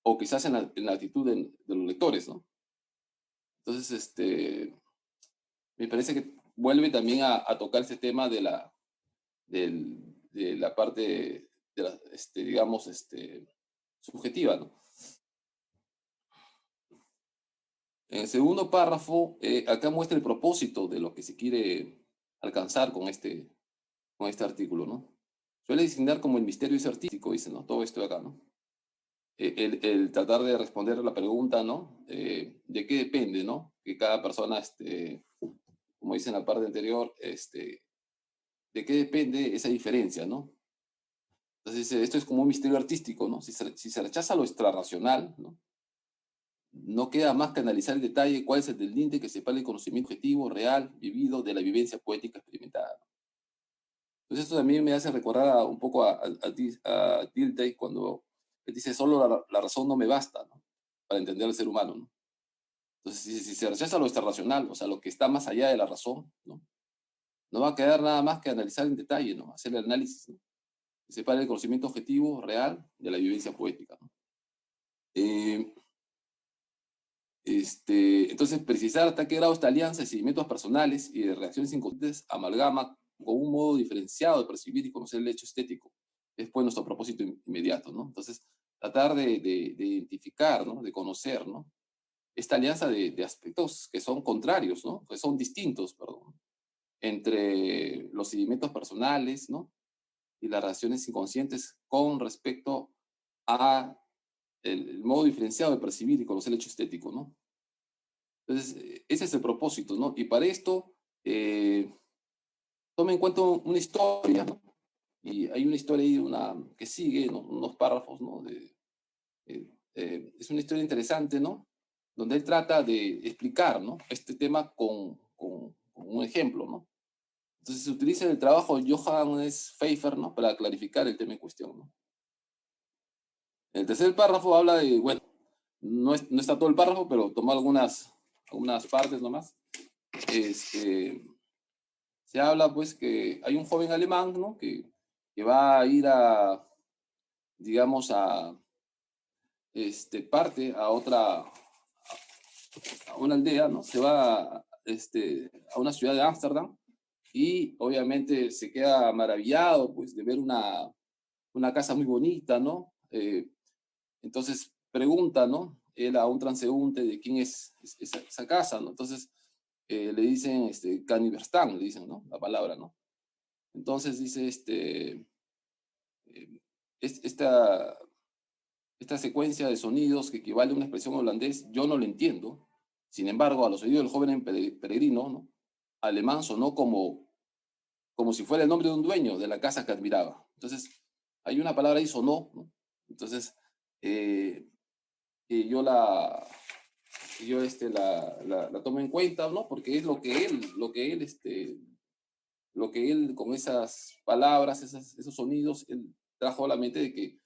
S7: O quizás en la actitud de los lectores, ¿no? Entonces, me parece que vuelve también a tocar ese tema de la parte, digamos, subjetiva, ¿no? En el segundo párrafo, acá muestra el propósito de lo que se quiere alcanzar con este artículo, ¿no? Suele designar como el misterio es artístico, dice, ¿no? Todo esto de acá, ¿no? El tratar de responder a la pregunta, ¿no? ¿De qué depende, ¿no? Que cada persona, como dice en la parte anterior, ¿de qué depende esa diferencia, ¿no? Entonces, esto es como un misterio artístico, ¿no? Si se rechaza lo extrarracional, ¿no? No queda más que analizar en detalle cuál es el delinte que separa el conocimiento objetivo, real, vivido, de la vivencia poética experimentada. Entonces esto también me hace recordar un poco a Dilthey cuando él dice, solo la razón no me basta, ¿no? Para entender al ser humano, ¿no? Entonces, si se rechaza lo extrarracional, o sea, lo que está más allá de la razón, ¿no? No va a quedar nada más que analizar en detalle, ¿no? Hacer el análisis, ¿no? Que separe el conocimiento objetivo, real, de la vivencia poética, ¿no? Entonces, precisar hasta qué grado esta alianza de sentimientos personales y de reacciones inconscientes amalgama con un modo diferenciado de percibir y conocer el hecho estético. Es pues nuestro propósito inmediato, ¿no? Entonces, tratar de identificar, ¿no? De conocer, ¿no? Esta alianza de aspectos que son contrarios, ¿no? Que son distintos, perdón, entre los sentimientos personales, ¿no? Y las reacciones inconscientes con respecto a el modo diferenciado de percibir y conocer el hecho estético, ¿no? Entonces, ese es el propósito, ¿no? Y para esto, tome en cuenta una historia, ¿no? Y hay una historia ahí, que sigue, ¿no? Unos párrafos, ¿no? Es una historia interesante, ¿no? Donde él trata de explicar, ¿no? Este tema con un ejemplo, ¿no? Entonces se utiliza el trabajo de Johannes Pfeiffer, ¿no? Para clarificar el tema en cuestión, ¿no? El tercer párrafo habla de, bueno, no está todo el párrafo, pero toma algunas partes nomás. Se habla, pues, que hay un joven alemán, ¿no? Que va a ir digamos, parte a una aldea, ¿no? Se va a una ciudad de Ámsterdam y obviamente se queda maravillado, pues, de ver una casa muy bonita, ¿no? Entonces pregunta, ¿no? Él a un transeúnte de quién es esa casa, ¿no? Entonces le dicen, Caniverstan, le dicen, ¿no? La palabra, ¿no? Entonces dice, esta secuencia de sonidos que equivale a una expresión holandés, yo no lo entiendo. Sin embargo, a los oídos del joven peregrino, ¿no? Alemán sonó como si fuera el nombre de un dueño de la casa que admiraba. Entonces, hay una palabra ahí, sonó, ¿no? Entonces, yo la tomo en cuenta, ¿no? Porque es lo que él con esas palabras, esos sonidos, él trajo a la mente de que,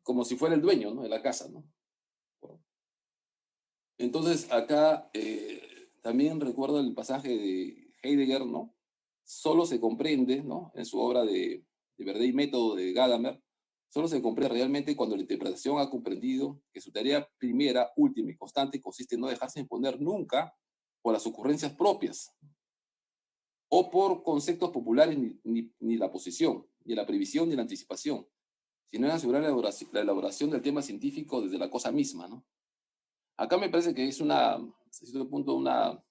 S7: como si fuera el dueño, ¿no? De la casa, ¿no? Entonces, acá también recuerdo el pasaje de Heidegger, ¿no? Solo se comprende, ¿no? En su obra de Verdad y Método de Gadamer, solo se comprende realmente cuando la interpretación ha comprendido que su tarea primera, última y constante consiste en no dejarse imponer nunca por las ocurrencias propias o por conceptos populares ni la posición, ni la previsión ni la anticipación, sino en asegurar la elaboración del tema científico desde la cosa misma, ¿no? Acá me parece que es hasta cierto punto una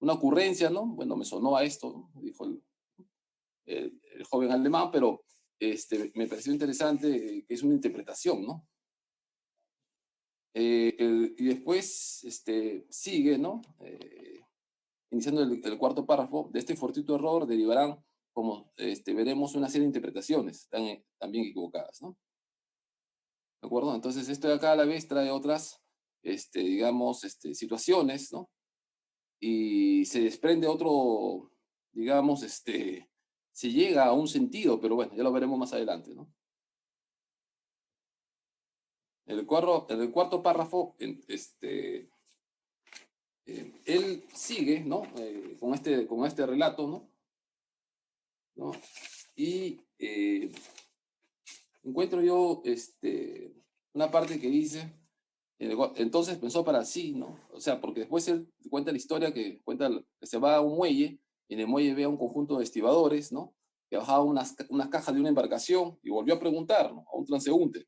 S7: ocurrencia, ¿no? Bueno, me sonó a esto, ¿no? Dijo el joven alemán, pero me pareció interesante que es una interpretación, ¿no? Y después sigue, ¿no? Iniciando el cuarto párrafo, de este fortuito error derivarán, como veremos, una serie de interpretaciones también equivocadas, ¿no? ¿De acuerdo? Entonces, esto de acá a la vez trae otras, digamos, situaciones, ¿no? Y se desprende otro, digamos, se llega a un sentido, pero bueno, ya lo veremos más adelante, ¿no? En el cuarto párrafo, él sigue, ¿no? Con este relato, ¿no? Y encuentro yo una parte que dice, entonces pensó para sí, ¿no? O sea, porque después él cuenta la historia que se va a un muelle, y en el muelle ve a un conjunto de estibadores, ¿no? Que bajaban unas cajas de una embarcación y volvió a preguntar, ¿no? A un transeúnte.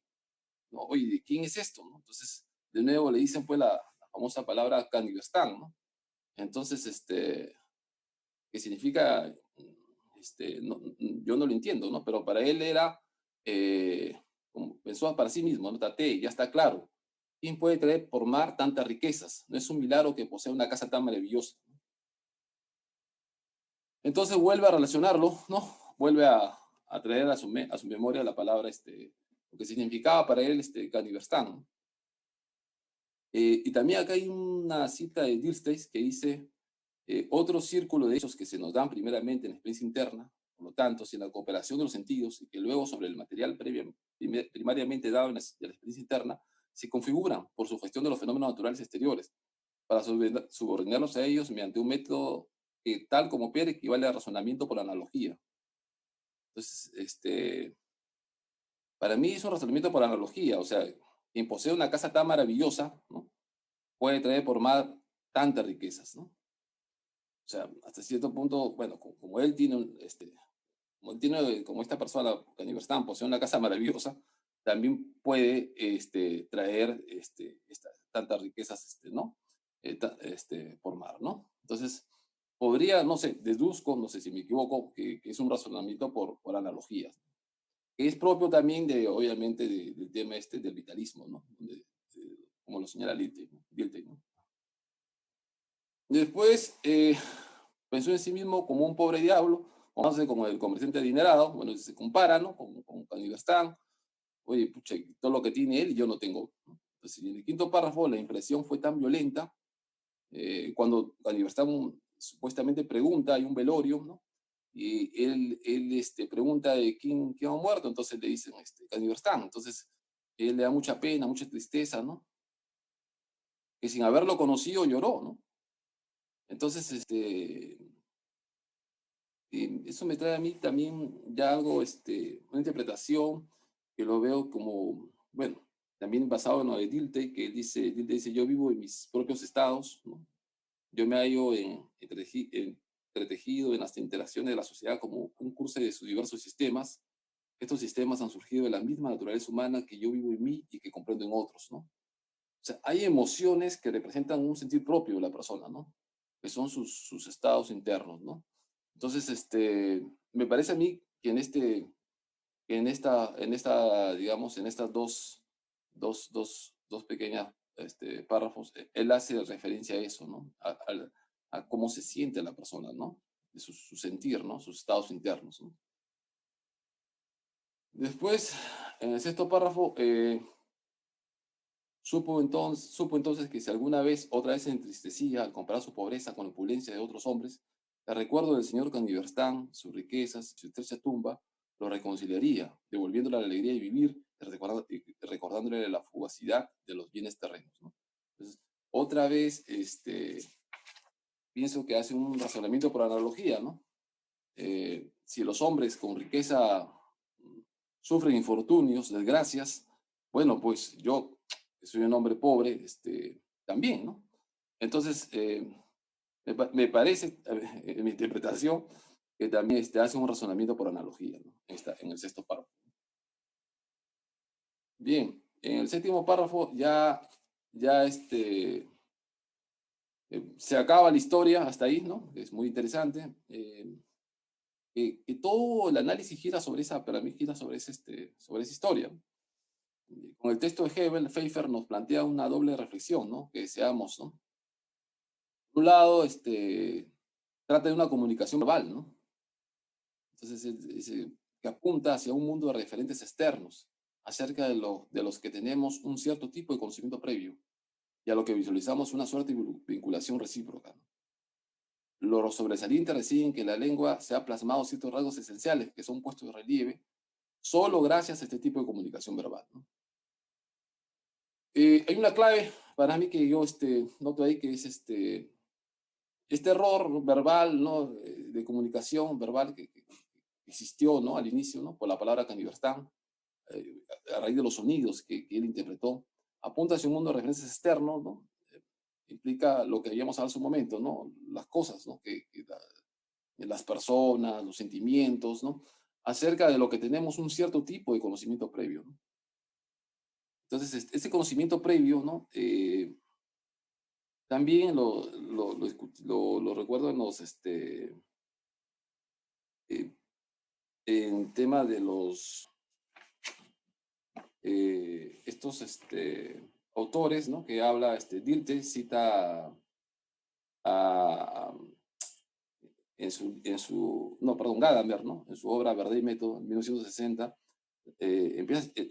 S7: ¿no? Oye, ¿de quién es esto? ¿No? Entonces, de nuevo le dicen pues la famosa palabra Caniverstán, ¿no? Entonces, que significa, yo no lo entiendo, ¿no? Pero para él era, como pensó para sí mismo, ¿no? Tate, ya está claro. ¿Quién puede traer por mar tantas riquezas? No es un milagro que posea una casa tan maravillosa. Entonces vuelve a relacionarlo, ¿no? Vuelve a traer a su memoria la palabra, lo que significaba para él, Caniverstán, ¿no? Y también acá hay una cita de Dilthey que dice, otro círculo de hechos que se nos dan primeramente en la experiencia interna, por lo tanto, sin la cooperación de los sentidos y que luego sobre el material primariamente dado en de la experiencia interna, se configuran por su gestión de los fenómenos naturales exteriores, para subordinarlos a ellos mediante un método que, tal como opera, equivale a razonamiento por analogía. Entonces, para mí es un razonamiento por analogía, o sea, quien posee una casa tan maravillosa, ¿no? Puede traer por mar tantas riquezas, ¿no? O sea, hasta cierto punto, bueno, como él tiene, como esta persona, Caniverstán, posee una casa maravillosa, también puede traer tantas riquezas, ¿no? Por mar, ¿no? Entonces, podría, no sé, deduzco, no sé si me equivoco, que es un razonamiento por analogías, que es propio también obviamente, del tema del vitalismo, ¿no? Como lo señala Dilthey, ¿no? Después, pensó en sí mismo como un pobre diablo, como el comerciante adinerado, bueno, se compara, ¿no? Con Caniverstán. Oye, pucha, todo lo que tiene él y yo no tengo, ¿no? Entonces, en el quinto párrafo, la impresión fue tan violenta, cuando Caniverstán supuestamente pregunta, hay un velorio, ¿no? Y él pregunta de quién ha muerto, entonces le dicen Caniverstán. Entonces, él le da mucha pena, mucha tristeza, ¿no? Que sin haberlo conocido lloró, ¿no? Entonces, eso me trae a mí también ya algo, una interpretación que lo veo como, bueno, también basado en lo de Dilthey, que Dilthey dice, yo vivo en mis propios estados, ¿no? Yo me hallo entretejido en las interacciones de la sociedad como un curso de sus diversos sistemas. Estos sistemas han surgido de la misma naturaleza humana que yo vivo en mí y que comprendo en otros, ¿no? O sea, hay emociones que representan un sentir propio de la persona, ¿no? Que son sus estados internos, ¿no? Entonces, me parece a mí que digamos, en estas dos pequeñas párrafos, él hace referencia a eso, ¿no? A cómo se siente la persona, ¿no? De su sentir, ¿no? Sus estados internos, ¿no? Después, en el sexto párrafo, supo entonces que si alguna vez otra vez se entristecía al comparar su pobreza con la opulencia de otros hombres, el recuerdo del señor Caniverstán, sus riquezas y su estrecha tumba, lo reconciliaría, devolviéndole la alegría de vivir y recordándole la fugacidad de los bienes terrenos, ¿no? Entonces, otra vez, pienso que hace un razonamiento por analogía, ¿no? Si los hombres con riqueza sufren infortunios, desgracias, bueno, pues yo, que soy un hombre pobre, también, ¿no? Entonces, me parece, en mi interpretación, que también hace un razonamiento por analogía, ¿no? En el sexto párrafo. Bien, en el séptimo párrafo se acaba la historia hasta ahí, ¿no? Es muy interesante. Que todo el análisis gira sobre para mí gira sobre esa historia. Con el texto de Hebel, Pfeiffer nos plantea una doble reflexión, ¿no? Que deseamos, ¿no? Por un lado, trata de una comunicación verbal, ¿no? Entonces, que apunta hacia un mundo de referentes externos, acerca de los que tenemos un cierto tipo de conocimiento previo, y a lo que visualizamos una suerte de vinculación recíproca, ¿no? Lo sobresaliente reside en que la lengua se ha plasmado ciertos rasgos esenciales que son puestos de relieve solo gracias a este tipo de comunicación verbal, ¿no? Hay una clave para mí que yo noto ahí, que es este error verbal, ¿no? De comunicación verbal que existió, ¿no? Al inicio, ¿no? Por la palabra Caniverstán, a raíz de los sonidos que él interpretó, apunta hacia un mundo de referencias externos, ¿no? Implica lo que habíamos hablado hace un momento, ¿no? Las cosas, ¿no? Las personas, los sentimientos, ¿no? Acerca de lo que tenemos un cierto tipo de conocimiento previo, ¿no? Entonces, ese conocimiento previo, ¿no? También lo recuerdo en los, en tema de los, estos, autores, ¿no? Que habla, Dilthey cita a no, perdón, Gadamer, ¿no? En su obra Verdad y Método, en 1960,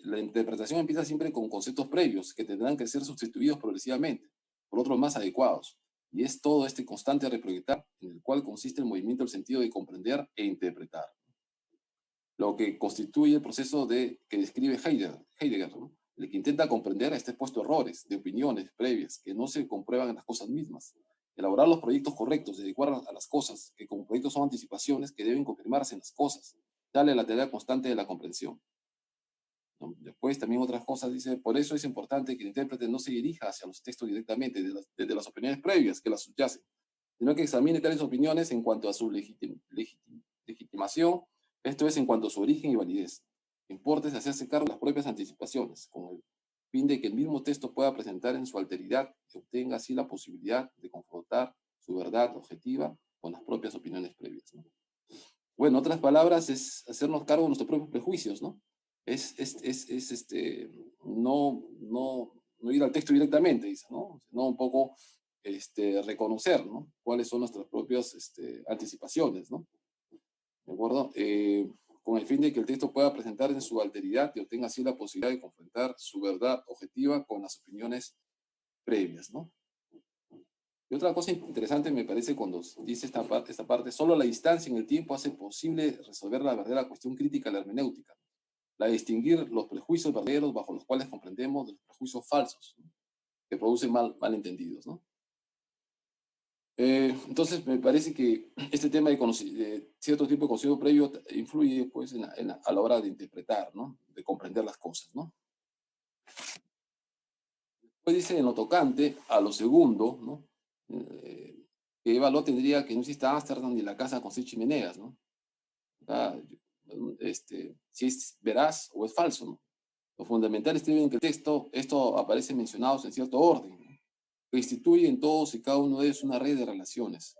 S7: la interpretación empieza siempre con conceptos previos que tendrán que ser sustituidos progresivamente por otros más adecuados. Y es todo este constante reproyectar en el cual consiste el movimiento del sentido de comprender e interpretar. Lo que constituye el proceso que describe Heidegger, ¿no? El que intenta comprender está expuesto a errores de opiniones previas que no se comprueban en las cosas mismas. Elaborar los proyectos correctos, adecuar a las cosas, que como proyectos son anticipaciones que deben confirmarse en las cosas. Dale la tarea constante de la comprensión. ¿No? Después también otras cosas dice, por eso es importante que el intérprete no se dirija hacia los textos directamente desde las opiniones previas que las subyacen, sino que examine tales opiniones en cuanto a su legitimación, esto es en cuanto a su origen y validez. Importa es hacerse cargo de las propias anticipaciones, con el fin de que el mismo texto pueda presentar en su alteridad y obtenga así la posibilidad de confrontar su verdad objetiva con las propias opiniones previas, ¿no? Bueno, en otras palabras, es hacernos cargo de nuestros propios prejuicios, ¿no? No ir al texto directamente, dice, ¿no? Sino un poco reconocer, ¿no? Cuáles son nuestras propias anticipaciones, ¿no? ¿De acuerdo? Con el fin de que el texto pueda presentar en su alteridad y obtenga así la posibilidad de confrontar su verdad objetiva con las opiniones previas, ¿no? Y otra cosa interesante me parece cuando dice esta parte, solo la distancia en el tiempo hace posible resolver la verdadera cuestión crítica de la hermenéutica, la de distinguir los prejuicios verdaderos bajo los cuales comprendemos de los prejuicios falsos, ¿no? Que producen malentendidos, ¿no? Entonces me parece que este tema de cierto tipo de conocimiento previo influye pues, a la hora de interpretar, ¿no? De comprender las cosas, ¿no? Después dice en lo tocante a lo segundo, ¿no? Que valor tendría que no exista Ámsterdam ni la casa con 6 chimeneas, ¿no? Si es veraz o es falso, ¿no? Lo fundamental es que el texto, esto aparece mencionados en cierto orden, ¿no? Que instituye en todos y cada uno de ellos una red de relaciones.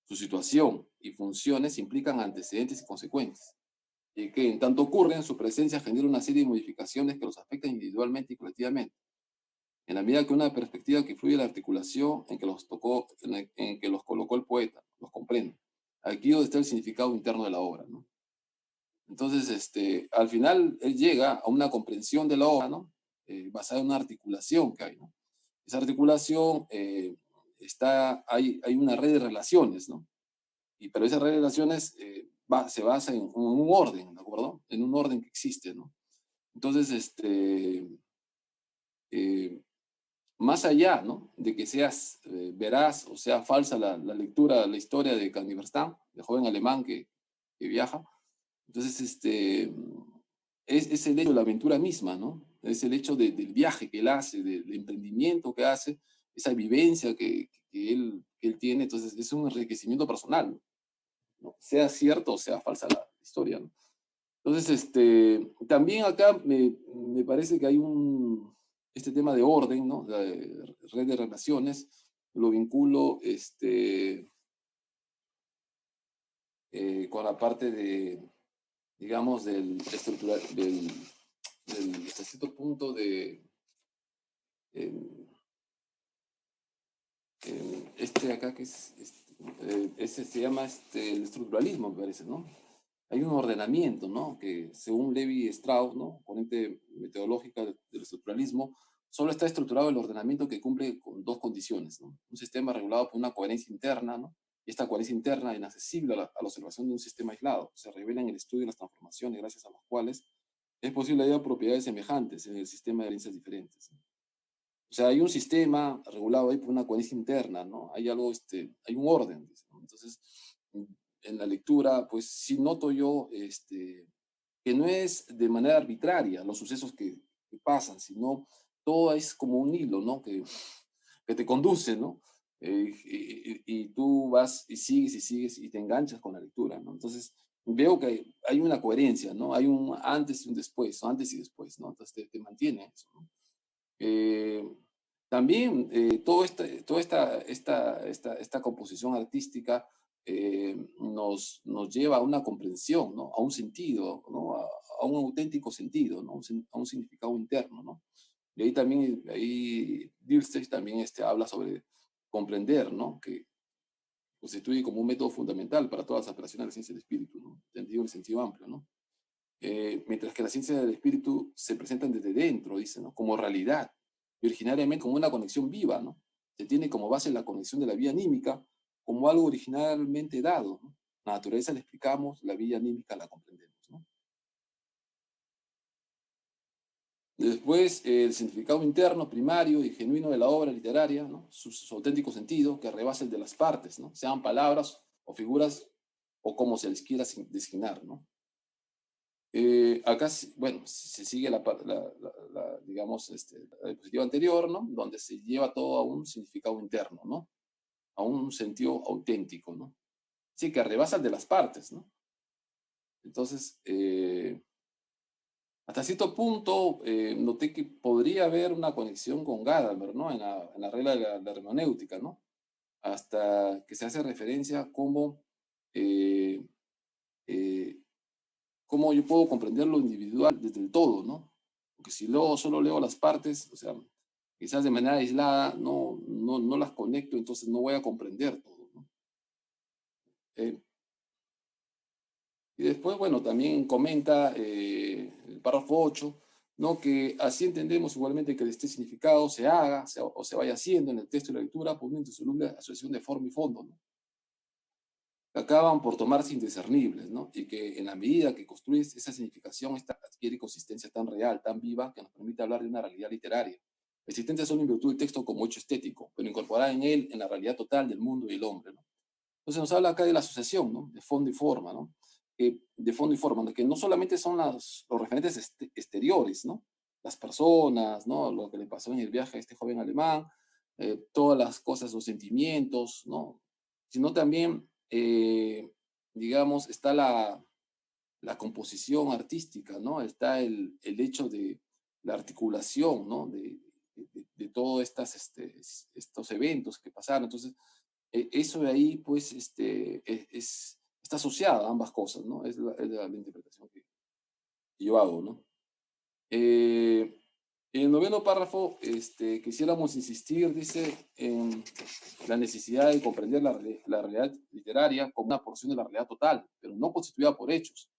S7: Su situación y funciones implican antecedentes y consecuencias, y que en tanto ocurren, su presencia genera una serie de modificaciones que los afectan individualmente y colectivamente. En la medida que una perspectiva que influye en la articulación en que los colocó el poeta, los comprende. Aquí donde está el significado interno de la obra, ¿no? Entonces, al final, él llega a una comprensión de la obra, ¿no? Basada en una articulación que hay, ¿no? Esa articulación hay una red de relaciones, ¿no? Pero esa red de relaciones se basa en un orden, ¿de acuerdo? En un orden que existe, ¿no? Entonces, más allá, ¿no? De que seas veraz o sea falsa la lectura, la historia de Candiverstam, el joven alemán que viaja, entonces, es el hecho de la aventura misma, ¿no? Es el hecho del viaje que él hace, del emprendimiento que hace, esa vivencia que él tiene, entonces es un enriquecimiento personal, ¿no? Sea cierto o sea falsa la historia, ¿no? Entonces, también acá me parece que hay este tema de orden, ¿no? La red de relaciones, lo vinculo con la parte de, digamos, hasta cierto punto acá que ese se llama el estructuralismo, me parece, ¿no? Hay un ordenamiento, ¿no? Que según Levi Strauss, ¿no? Ponente metodológica del estructuralismo, solo está estructurado el ordenamiento que cumple con 2 condiciones, ¿no? Un sistema regulado por una coherencia interna, ¿no? Y esta coherencia interna, inaccesible a la observación de un sistema aislado, se revela en el estudio de las transformaciones, gracias a las cuales es posible hallar propiedades semejantes en el sistema de herencias diferentes, ¿no? O sea, hay un sistema regulado ahí por una coherencia interna, ¿no? Hay algo, hay un orden, ¿no? Entonces, en la lectura, pues sí noto yo que no es de manera arbitraria los sucesos que pasan, sino todo es como un hilo, ¿no? Que te conduce, ¿no? Y tú vas y sigues y te enganchas con la lectura, ¿no? Entonces, veo que hay una coherencia, ¿no? Hay un antes y un después, o antes y después, ¿no? Entonces te mantiene eso, ¿no? También toda esta composición artística nos lleva a una comprensión, ¿no? A un sentido, ¿no? A un auténtico sentido, ¿no? A un significado interno, ¿no? Y ahí también, Dilthey también habla sobre comprender, ¿no? Que constituye como un método fundamental para todas las operaciones de la ciencia del espíritu, ¿no? Entendido en sentido amplio, ¿no? Mientras que la ciencia del espíritu se presentan desde dentro, dice, ¿no? Como realidad, y originariamente como una conexión viva, ¿no? Se tiene como base la conexión de la vía anímica como algo originalmente dado, ¿no? La naturaleza la explicamos, la vía anímica la comprendemos, ¿no? Después, el significado interno, primario y genuino de la obra literaria, ¿no? Su auténtico sentido, que rebasa el de las partes, ¿no? Sean palabras o figuras o como se les quiera designar, ¿no? Acá, bueno, se sigue digamos, la diapositiva anterior, ¿no? Donde se lleva todo a un significado interno, ¿no? A un sentido auténtico, ¿no? Sí, que rebasa el de las partes, ¿no? Entonces, hasta cierto punto, noté que podría haber una conexión con Gadamer, ¿no? En la regla de la hermenéutica, ¿no? Hasta que se hace referencia a cómo yo puedo comprender lo individual desde el todo, ¿no? Porque si luego solo leo las partes, o sea, quizás de manera aislada no las conecto, entonces no voy a comprender todo, ¿no? Y después, bueno, también comenta el párrafo 8, ¿no? Que así entendemos igualmente que este significado se haga o se vaya haciendo en el texto y la lectura por una indisoluble asociación de forma y fondo, ¿no? Acaban por tomarse indiscernibles, ¿no? Y que en la medida que construyes esa significación, esta adquiere consistencia tan real, tan viva, que nos permite hablar de una realidad literaria, existente solo en virtud del texto como hecho estético, pero incorporada en él en la realidad total del mundo y el hombre, ¿no? Entonces nos habla acá de la asociación, ¿no? De fondo y forma, ¿no? De fondo y forma, ¿no? Que no solamente son los referentes exteriores, ¿no? Las personas, ¿no? Lo que le pasó en el viaje a este joven alemán, todas las cosas, los sentimientos, ¿no? Sino también, digamos, está la composición artística, ¿no? Está el hecho de la articulación, ¿no? De todos estos eventos que pasaron. Entonces, eso de ahí, pues, está asociada a ambas cosas, ¿no? Es la interpretación que yo hago, ¿no? En el noveno párrafo, quisiéramos insistir, dice, en la necesidad de comprender la realidad literaria como una porción de la realidad total, pero no constituida por hechos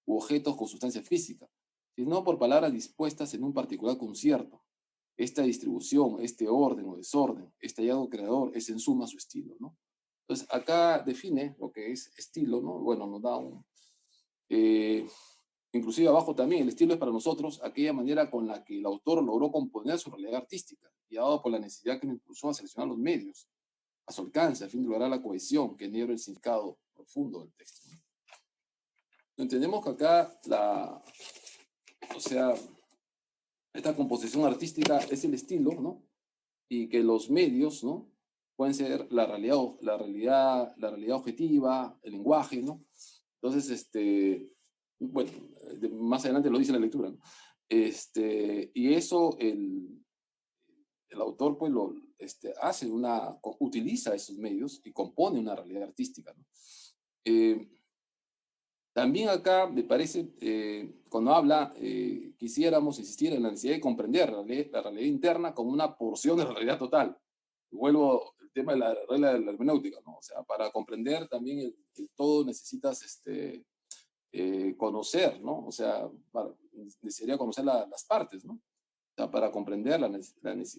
S7: u objetos con sustancia física, sino por palabras dispuestas en un particular concierto. Esta distribución, este orden o desorden, este hallado creador es en suma su estilo, ¿no? Entonces, acá define lo que es estilo, ¿no? Bueno, nos da inclusive abajo también, el estilo es para nosotros aquella manera con la que el autor logró componer su realidad artística, guiado por la necesidad que le impulsó a seleccionar los medios a su alcance, a fin de lograr la cohesión que enhebra el significado profundo del texto, ¿no? Entendemos que acá o sea, esta composición artística es el estilo, ¿no? Y que los medios, ¿no? Pueden ser la realidad objetiva, el lenguaje, ¿no? Entonces, bueno, más adelante lo dice la lectura, ¿no? Y eso el autor, pues, utiliza esos medios y compone una realidad artística, ¿no? También acá, me parece, cuando habla, quisiéramos insistir en la necesidad de comprender la realidad interna como una porción de la realidad total. Vuelvo al tema de la regla de la hermenéutica, ¿no? O sea, para comprender también el todo necesitas conocer, ¿no? O sea, necesitaría conocer las partes, ¿no? O sea, para comprender la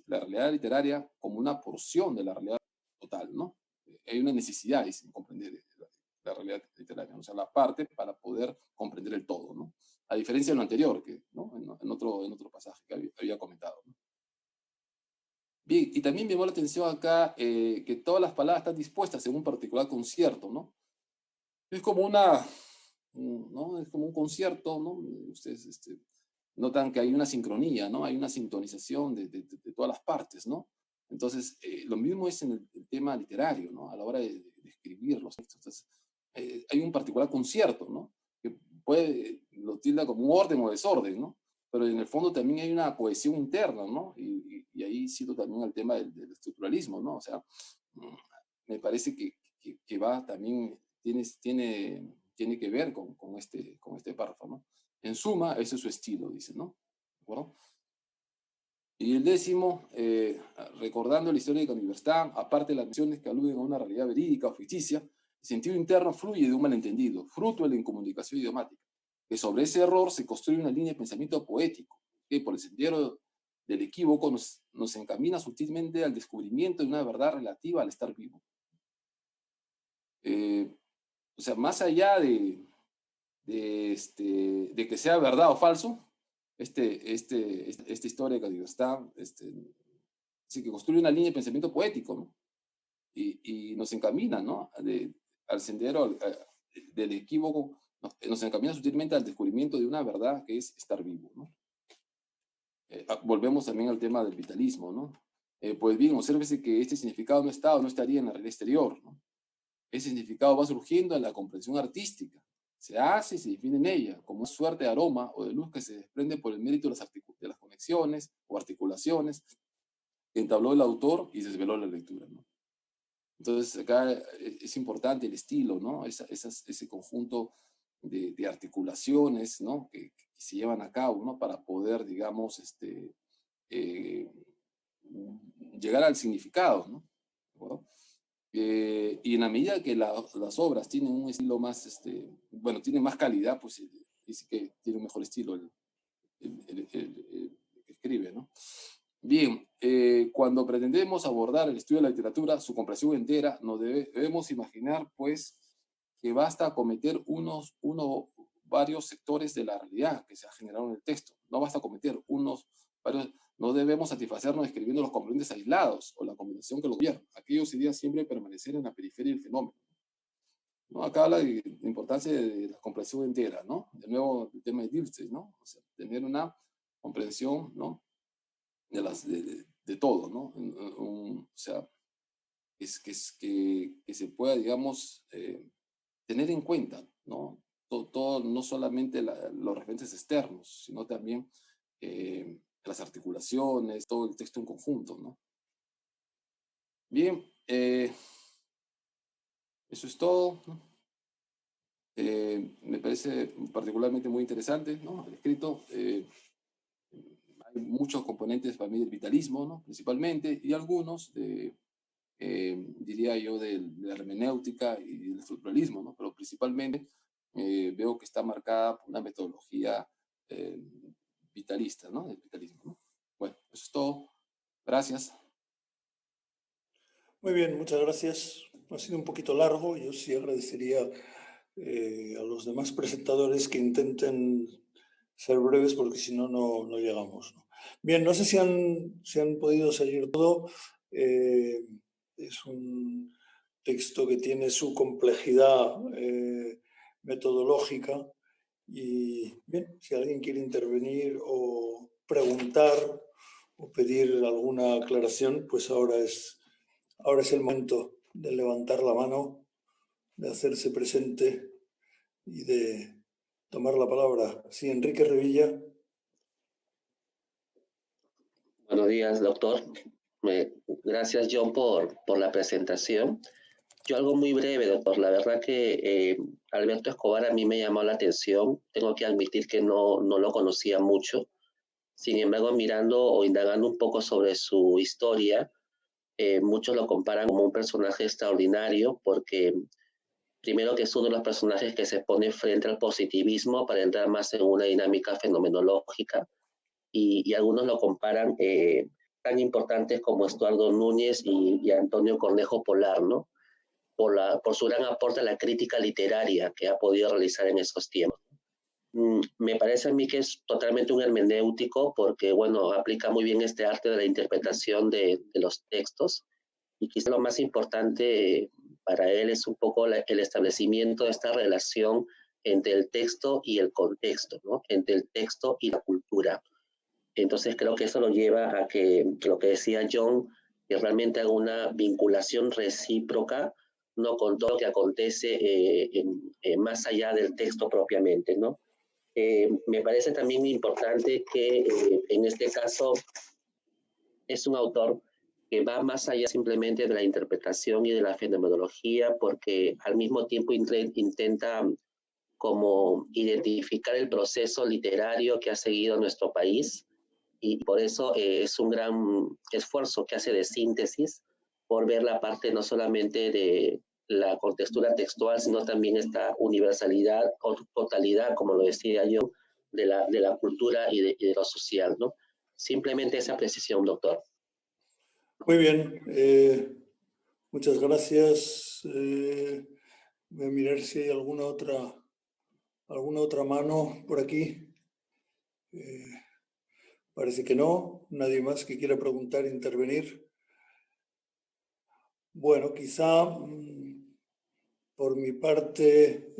S7: realidad literaria como una porción de la realidad total, ¿no? Hay una necesidad de comprender la realidad literaria, ¿no? O sea, la parte para poder comprender el todo, ¿no? A diferencia de lo anterior, ¿no? En otro pasaje que había comentado, ¿no? Bien, y también me llamó la atención acá que todas las palabras están dispuestas en un particular concierto, ¿no? Es como ¿no? Es como un concierto, ¿no? Ustedes notan que hay una sincronía, ¿no? Hay una sintonización de todas las partes, ¿no? Entonces, lo mismo es en el tema literario, ¿no? A la hora de escribir los textos. Entonces, hay un particular concierto, ¿no? Que lo tilda como un orden o desorden, ¿no? Pero en el fondo también hay una cohesión interna, ¿no? Y ahí cito también el tema del estructuralismo, ¿no? O sea, me parece que va también, tiene que ver con este párrafo, ¿no? En suma, ese es su estilo, dice, ¿no? ¿De acuerdo? Y el 10º, recordando la histórica universidad, aparte de las menciones que aluden a una realidad verídica o ficticia, el sentido interno fluye de un malentendido, fruto de la incomunicación idiomática, que sobre ese error se construye una línea de pensamiento poético, que por el sendero del equívoco nos encamina sutilmente al descubrimiento de una verdad relativa al estar vivo. O sea, más allá de que sea verdad o falso, esta historia que está, sí, que construye una línea de pensamiento poético, ¿no? Y nos encamina, ¿no? Al sendero del equívoco, nos encamina sutilmente al descubrimiento de una verdad que es estar vivo, ¿no? Volvemos también al tema del vitalismo, ¿no? Pues bien, obsérvese que este significado no estaría en la realidad exterior, ¿no? Ese significado va surgiendo en la comprensión artística, se hace y se define en ella, como una suerte de aroma o de luz que se desprende por el mérito de las conexiones o articulaciones que entabló el autor y se desveló la lectura, ¿no? Entonces, acá es importante el estilo, ¿no? Ese conjunto de articulaciones, ¿no? Que se llevan a cabo, ¿no? Para poder, digamos, llegar al significado, ¿no? ¿De acuerdo? Y en la medida que las obras tienen un estilo más, bueno, tienen más calidad, pues dice que tiene un mejor estilo el que escribe, ¿no? Bien, cuando pretendemos abordar el estudio de la literatura, su comprensión entera, nos debemos imaginar, pues, que basta acometer varios sectores de la realidad que se ha generado en el texto. No basta acometer varios. No debemos satisfacernos escribiendo los componentes aislados o la combinación que lo gobierna. Aquello sería siempre permanecer en la periferia del fenómeno, ¿no? Acá habla de la importancia de la comprensión entera, ¿no? De nuevo, el tema de Dilthey, ¿no? O sea, tener una comprensión, ¿no? De todo, ¿no? O sea, que se pueda, digamos, tener en cuenta, ¿no? Todo no solamente los referentes externos, sino también las articulaciones, todo el texto en conjunto, ¿no? Bien, eso es todo, ¿no? Me parece particularmente muy interesante, ¿no? El escrito. Hay muchos componentes para mí del vitalismo, ¿no? Principalmente, y algunos diría yo, de la hermenéutica y del estructuralismo, ¿no? Pero principalmente veo que está marcada por una metodología vitalista, ¿no? Del vitalismo, ¿no? Bueno, eso es todo. Gracias.
S2: Muy bien, muchas gracias. Ha sido un poquito largo. Yo sí agradecería a los demás presentadores que intenten ser breves porque si no, no llegamos, ¿no? Bien, no sé si han podido seguir todo. Es un texto que tiene su complejidad metodológica y bien, si alguien quiere intervenir o preguntar o pedir alguna aclaración, pues ahora es el momento de levantar la mano, de hacerse presente y de tomar la palabra. Sí, Enrique Revilla.
S8: Buenos días, doctor. Gracias, John, por la presentación. Yo algo muy breve, doctor. La verdad que Alberto Escobar a mí me llamó la atención. Tengo que admitir que no lo conocía mucho. Sin embargo, mirando o indagando un poco sobre su historia, muchos lo comparan como un personaje extraordinario porque primero que es uno de los personajes que se pone frente al positivismo para entrar más en una dinámica fenomenológica y algunos lo comparan tan importantes como Estuardo Núñez y Antonio Cornejo Polar, ¿no? Por su gran aporte a la crítica literaria que ha podido realizar en esos tiempos. Me parece a mí que es totalmente un hermenéutico porque, bueno, aplica muy bien este arte de la interpretación de los textos y quizá lo más importante para él es un poco el establecimiento de esta relación entre el texto y el contexto, ¿no? Entre el texto y la cultura. Entonces creo que eso lo lleva a que lo que decía John, que realmente haga una vinculación recíproca, ¿no? Con todo lo que acontece más allá del texto propiamente, ¿no? Me parece también importante que en este caso es un autor que va más allá simplemente de la interpretación y de la fenomenología, porque al mismo tiempo intenta como identificar el proceso literario que ha seguido nuestro país, y por eso es un gran esfuerzo que hace de síntesis por ver la parte no solamente de la contextura textual, sino también esta universalidad o totalidad, como lo decía yo, de la cultura y de lo social, ¿no? Simplemente esa precisión, doctor.
S2: Muy bien, muchas gracias. Voy a mirar si hay alguna otra mano por aquí. Parece que no. Nadie más que quiera preguntar, intervenir. Bueno, quizá por mi parte,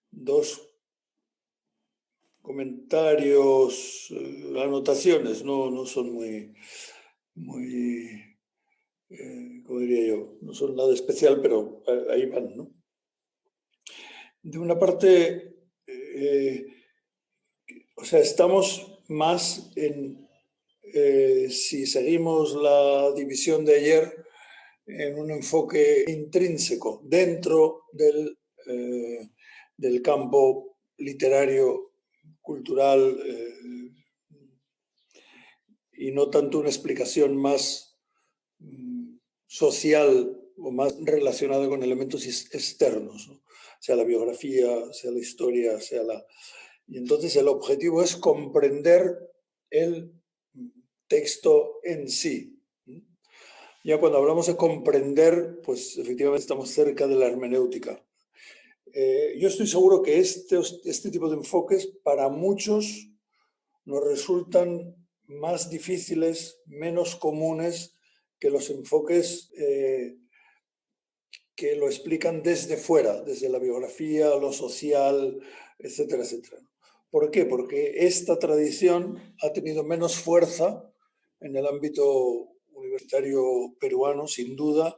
S2: dos comentarios, anotaciones, no son muy como diría yo, no son nada especial, pero ahí van, ¿no? De una parte, o sea, estamos más en, si seguimos la división de ayer, en un enfoque intrínseco dentro del campo literario, cultural, y no tanto una explicación más social o más relacionada con elementos externos, ¿no? Sea la biografía, sea la historia, sea la... Y entonces el objetivo es comprender el texto en sí. Ya cuando hablamos de comprender, pues efectivamente estamos cerca de la hermenéutica. Yo estoy seguro que este tipo de enfoques para muchos nos resultan más difíciles, menos comunes que los enfoques que lo explican desde fuera, desde la biografía, lo social, etcétera, etcétera. ¿Por qué? Porque esta tradición ha tenido menos fuerza en el ámbito universitario peruano, sin duda,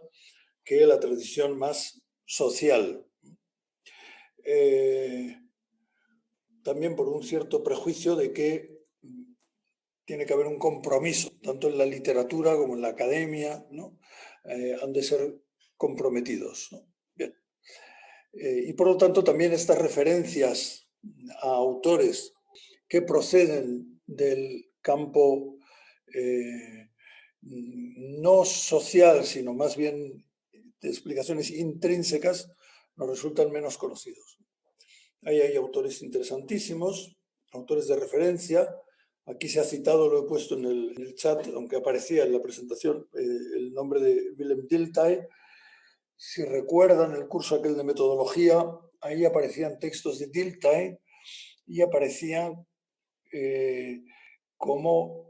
S2: que la tradición más social. También por un cierto prejuicio de que tiene que haber un compromiso, tanto en la literatura como en la academia, ¿no? Han de ser comprometidos, ¿no? Bien. Y por lo tanto también estas referencias a autores que proceden del campo no social, sino más bien de explicaciones intrínsecas, nos resultan menos conocidos. Ahí hay autores interesantísimos, autores de referencia. Aquí se ha citado, lo he puesto en el chat, aunque aparecía en la presentación, el nombre de Willem Dilthey. Si recuerdan el curso aquel de metodología, ahí aparecían textos de Dilthey y aparecían como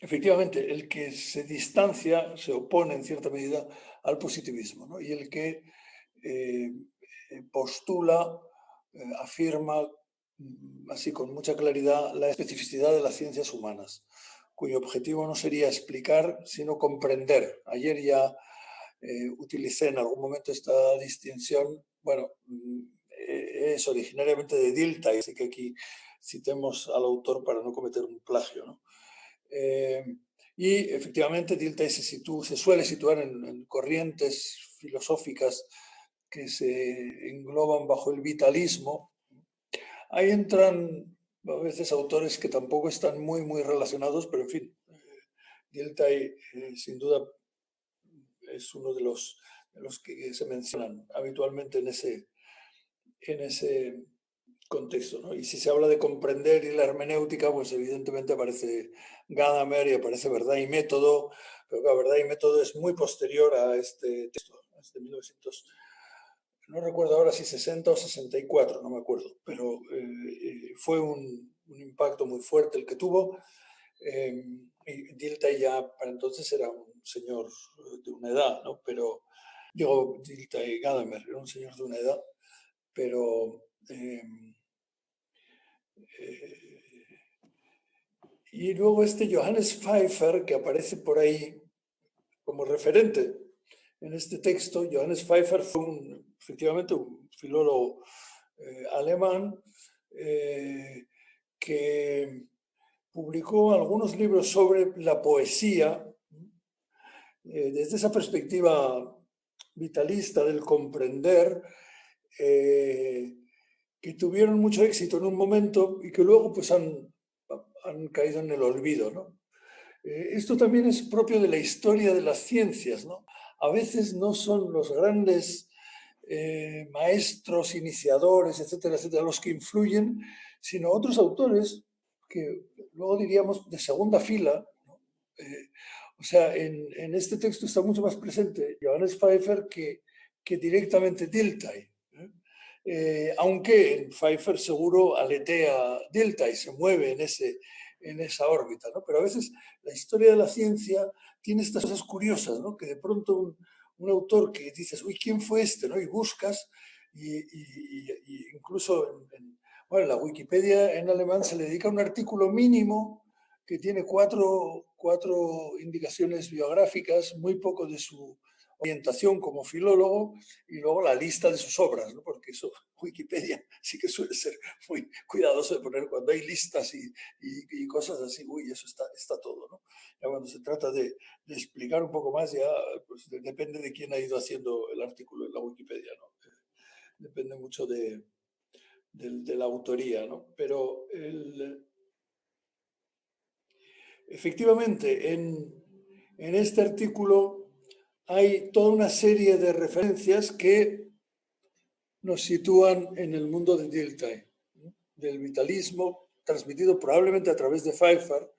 S2: efectivamente el que se distancia, se opone en cierta medida al positivismo, ¿no? Y el que postula, afirma así con mucha claridad la especificidad de las ciencias humanas, cuyo objetivo no sería explicar, sino comprender. Ayer ya utilicé en algún momento esta distinción, bueno, es originariamente de Dilthey, así que aquí citemos al autor para no cometer un plagio, ¿no? Y efectivamente Dilthey se suele situar en corrientes filosóficas que se engloban bajo el vitalismo. Ahí entran a veces autores que tampoco están muy relacionados, pero en fin, Dilthey sin duda es uno de los que se mencionan habitualmente en ese contexto, ¿no? Y si se habla de comprender y la hermenéutica, pues evidentemente aparece Gadamer y aparece Verdad y Método, pero la Verdad y Método es muy posterior a este texto, es de 1900, no recuerdo ahora si 60 o 64, no me acuerdo, pero fue un impacto muy fuerte el que tuvo. Y Dilthey ya para entonces era un señor de una edad, ¿no? Pero, digo, Dilthey Gadamer era un señor de una edad, pero... y luego este Johannes Pfeiffer, que aparece por ahí como referente en este texto. Johannes Pfeiffer fue efectivamente un filólogo alemán que publicó algunos libros sobre la poesía desde esa perspectiva vitalista del comprender, que tuvieron mucho éxito en un momento y que luego pues han caído en el olvido, ¿no? Esto también es propio de la historia de las ciencias, ¿no? A veces no son los grandes maestros, iniciadores, etcétera, etcétera, los que influyen, sino otros autores que luego diríamos de segunda fila, ¿no? O sea, en este texto está mucho más presente Johannes Pfeiffer que directamente Dilthey. Aunque Pfeiffer seguro aletea Dilthey, se mueve en esa órbita, ¿no? Pero a veces la historia de la ciencia tiene estas cosas curiosas, ¿no? Que de pronto un autor que dices, uy, ¿quién fue este? ¿No? Y buscas, y incluso bueno, en la Wikipedia en alemán se le dedica un artículo mínimo que tiene cuatro indicaciones biográficas, muy poco de su orientación como filólogo y luego la lista de sus obras, ¿no? Porque eso Wikipedia sí que suele ser muy cuidadoso de poner cuando hay listas y cosas así, uy, eso está todo, ¿no? Ya cuando se trata de explicar un poco más, ya pues, depende de quién ha ido haciendo el artículo en la Wikipedia, ¿no? Depende mucho de la autoría, ¿no? Pero efectivamente en este artículo hay toda una serie de referencias que nos sitúan en el mundo de Dilthey, ¿no? Del vitalismo, transmitido probablemente a través de Pfeiffer,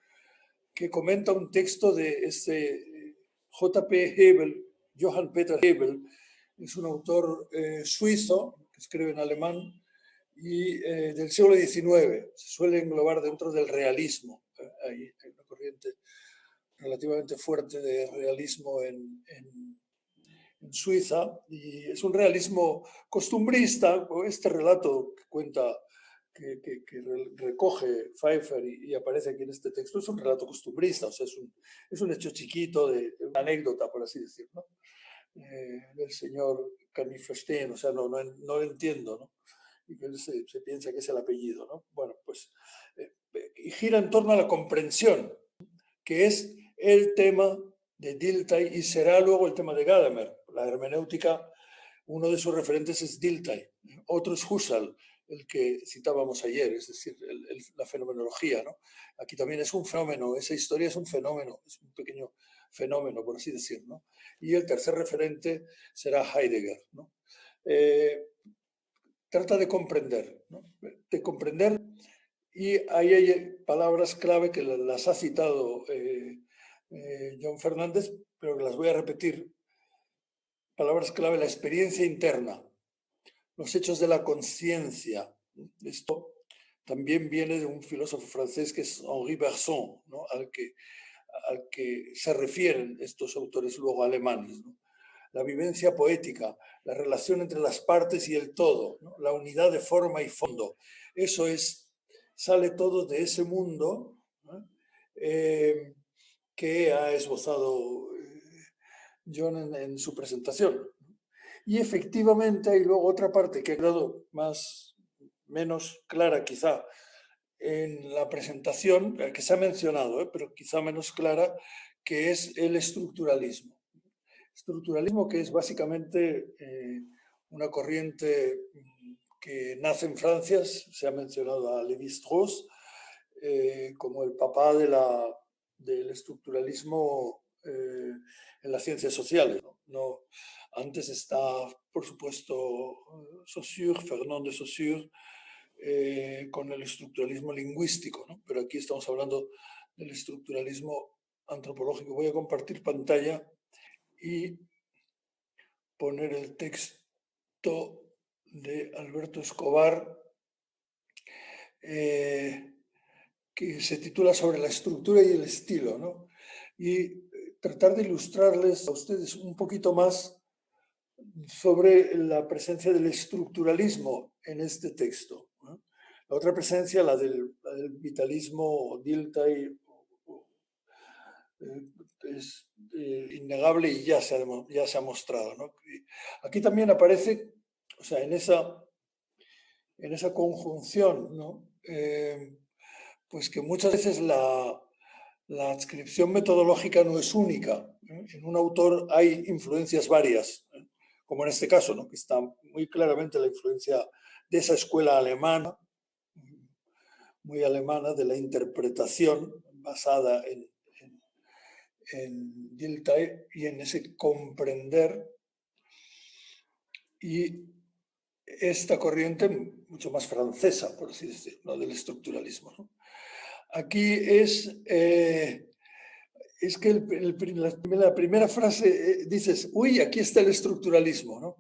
S2: que comenta un texto de este J.P. Hebel, Johann Peter Hebel, es un autor suizo que escribe en alemán y del siglo XIX. Se suele englobar dentro del realismo. Hay una corriente relativamente fuerte de realismo en Suiza, y es un realismo costumbrista. Este relato que cuenta, que recoge Pfeiffer y aparece aquí en este texto, es un relato costumbrista, o sea, es un hecho chiquito, de una anécdota, por así decirlo, ¿no? Del señor Canifestein, o sea, no lo entiendo, ¿no? Y que él se piensa que es el apellido, ¿no? Bueno, pues, y gira en torno a la comprensión, que es el tema de Dilthey y será luego el tema de Gadamer. La hermenéutica, uno de sus referentes es Dilthey, otro es Husserl, el que citábamos ayer, es decir, la fenomenología, ¿no? Aquí también es un fenómeno, esa historia es un fenómeno, es un pequeño fenómeno, por así decirlo, ¿no? Y el tercer referente será Heidegger, ¿no? Trata de comprender, ¿no? De comprender, y ahí hay palabras clave que las ha citado John Fernández, pero que las voy a repetir. Palabras clave: la experiencia interna, los hechos de la conciencia. Esto también viene de un filósofo francés que es Henri Bergson, ¿no? al que se refieren estos autores luego alemanes, ¿no? La vivencia poética, la relación entre las partes y el todo, ¿no? La unidad de forma y fondo. Eso sale todo de ese mundo, ¿no? Que ha esbozado John en su presentación. Y efectivamente hay luego otra parte que ha quedado menos clara quizá en la presentación, que se ha mencionado, pero quizá menos clara, que es el estructuralismo. Estructuralismo, que es básicamente una corriente que nace en Francia. Se ha mencionado a Lévi-Strauss como el papá del estructuralismo en las ciencias sociales, ¿no? Antes está, por supuesto, Saussure, Fernand de Saussure, con el estructuralismo lingüístico, ¿no? Pero aquí estamos hablando del estructuralismo antropológico. Voy a compartir pantalla y poner el texto de Alberto Escobar, que se titula Sobre la estructura y el estilo, ¿no? Y tratar de ilustrarles a ustedes un poquito más sobre la presencia del estructuralismo en este texto, ¿no? La otra presencia, la del vitalismo Dilthey, es innegable y ya se ha mostrado, ¿no? Aquí también aparece, o sea, en esa conjunción, ¿no? pues que muchas veces la adscripción metodológica no es única. En un autor hay influencias varias, como en este caso, ¿no? Que está muy claramente la influencia de esa escuela alemana, muy alemana, de la interpretación basada en Dilthey y en ese comprender, y esta corriente mucho más francesa, por así decirlo, ¿no? Del estructuralismo, ¿no? Aquí es que la primera frase dices, uy, aquí está el estructuralismo, ¿no?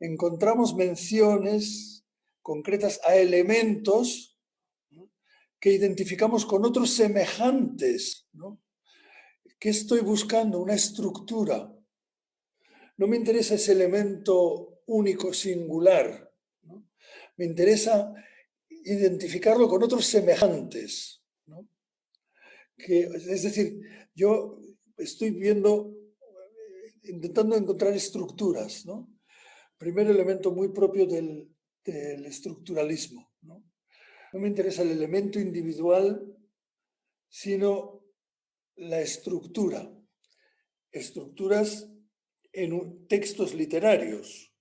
S2: Encontramos menciones concretas a elementos, ¿no?, que identificamos con otros semejantes, ¿no? ¿Qué estoy buscando? Una estructura. No me interesa ese elemento único, singular, ¿no? Me interesa identificarlo con otros semejantes, ¿no? Es decir, yo estoy intentando encontrar estructuras, ¿no? Primer elemento muy propio del estructuralismo, ¿no? No me interesa el elemento individual, sino la estructura. Estructuras en textos literarios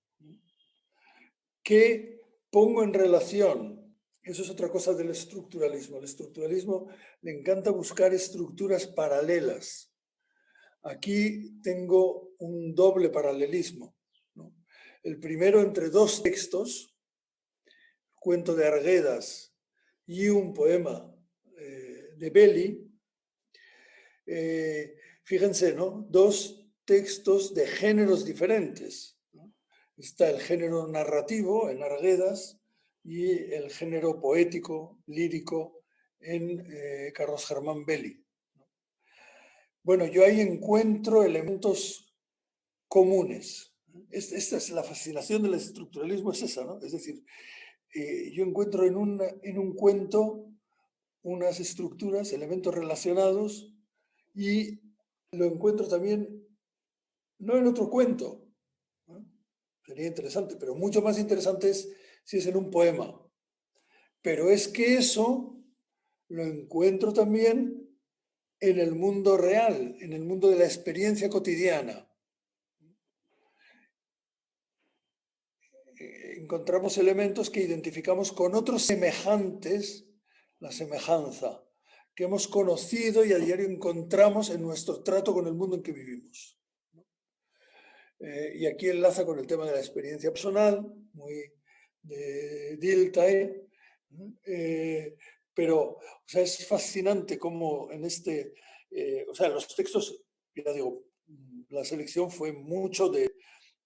S2: que pongo en relación. Eso es otra cosa del estructuralismo. Al estructuralismo le encanta buscar estructuras paralelas. Aquí tengo un doble paralelismo, ¿no? El primero entre dos textos, cuento de Arguedas y un poema de Belli. Fíjense, ¿no? Dos textos de géneros diferentes, ¿no? Está el género narrativo en Arguedas y el género poético, lírico en Carlos Germán Belli. Bueno, yo ahí encuentro elementos comunes. Esta es la fascinación del estructuralismo, es esa, ¿no? Es decir, yo encuentro en un cuento unas estructuras, elementos relacionados, y lo encuentro también, no en otro cuento, ¿no? Sería interesante, pero mucho más interesante es si es en un poema. Pero es que eso lo encuentro también en el mundo real, en el mundo de la experiencia cotidiana. Encontramos elementos que identificamos con otros semejantes, la semejanza, que hemos conocido y a diario encontramos en nuestro trato con el mundo en que vivimos. Y aquí enlaza con el tema de la experiencia personal, muy de Dilthey, pero o sea, es fascinante cómo en o sea, los textos, ya digo, la selección fue mucho de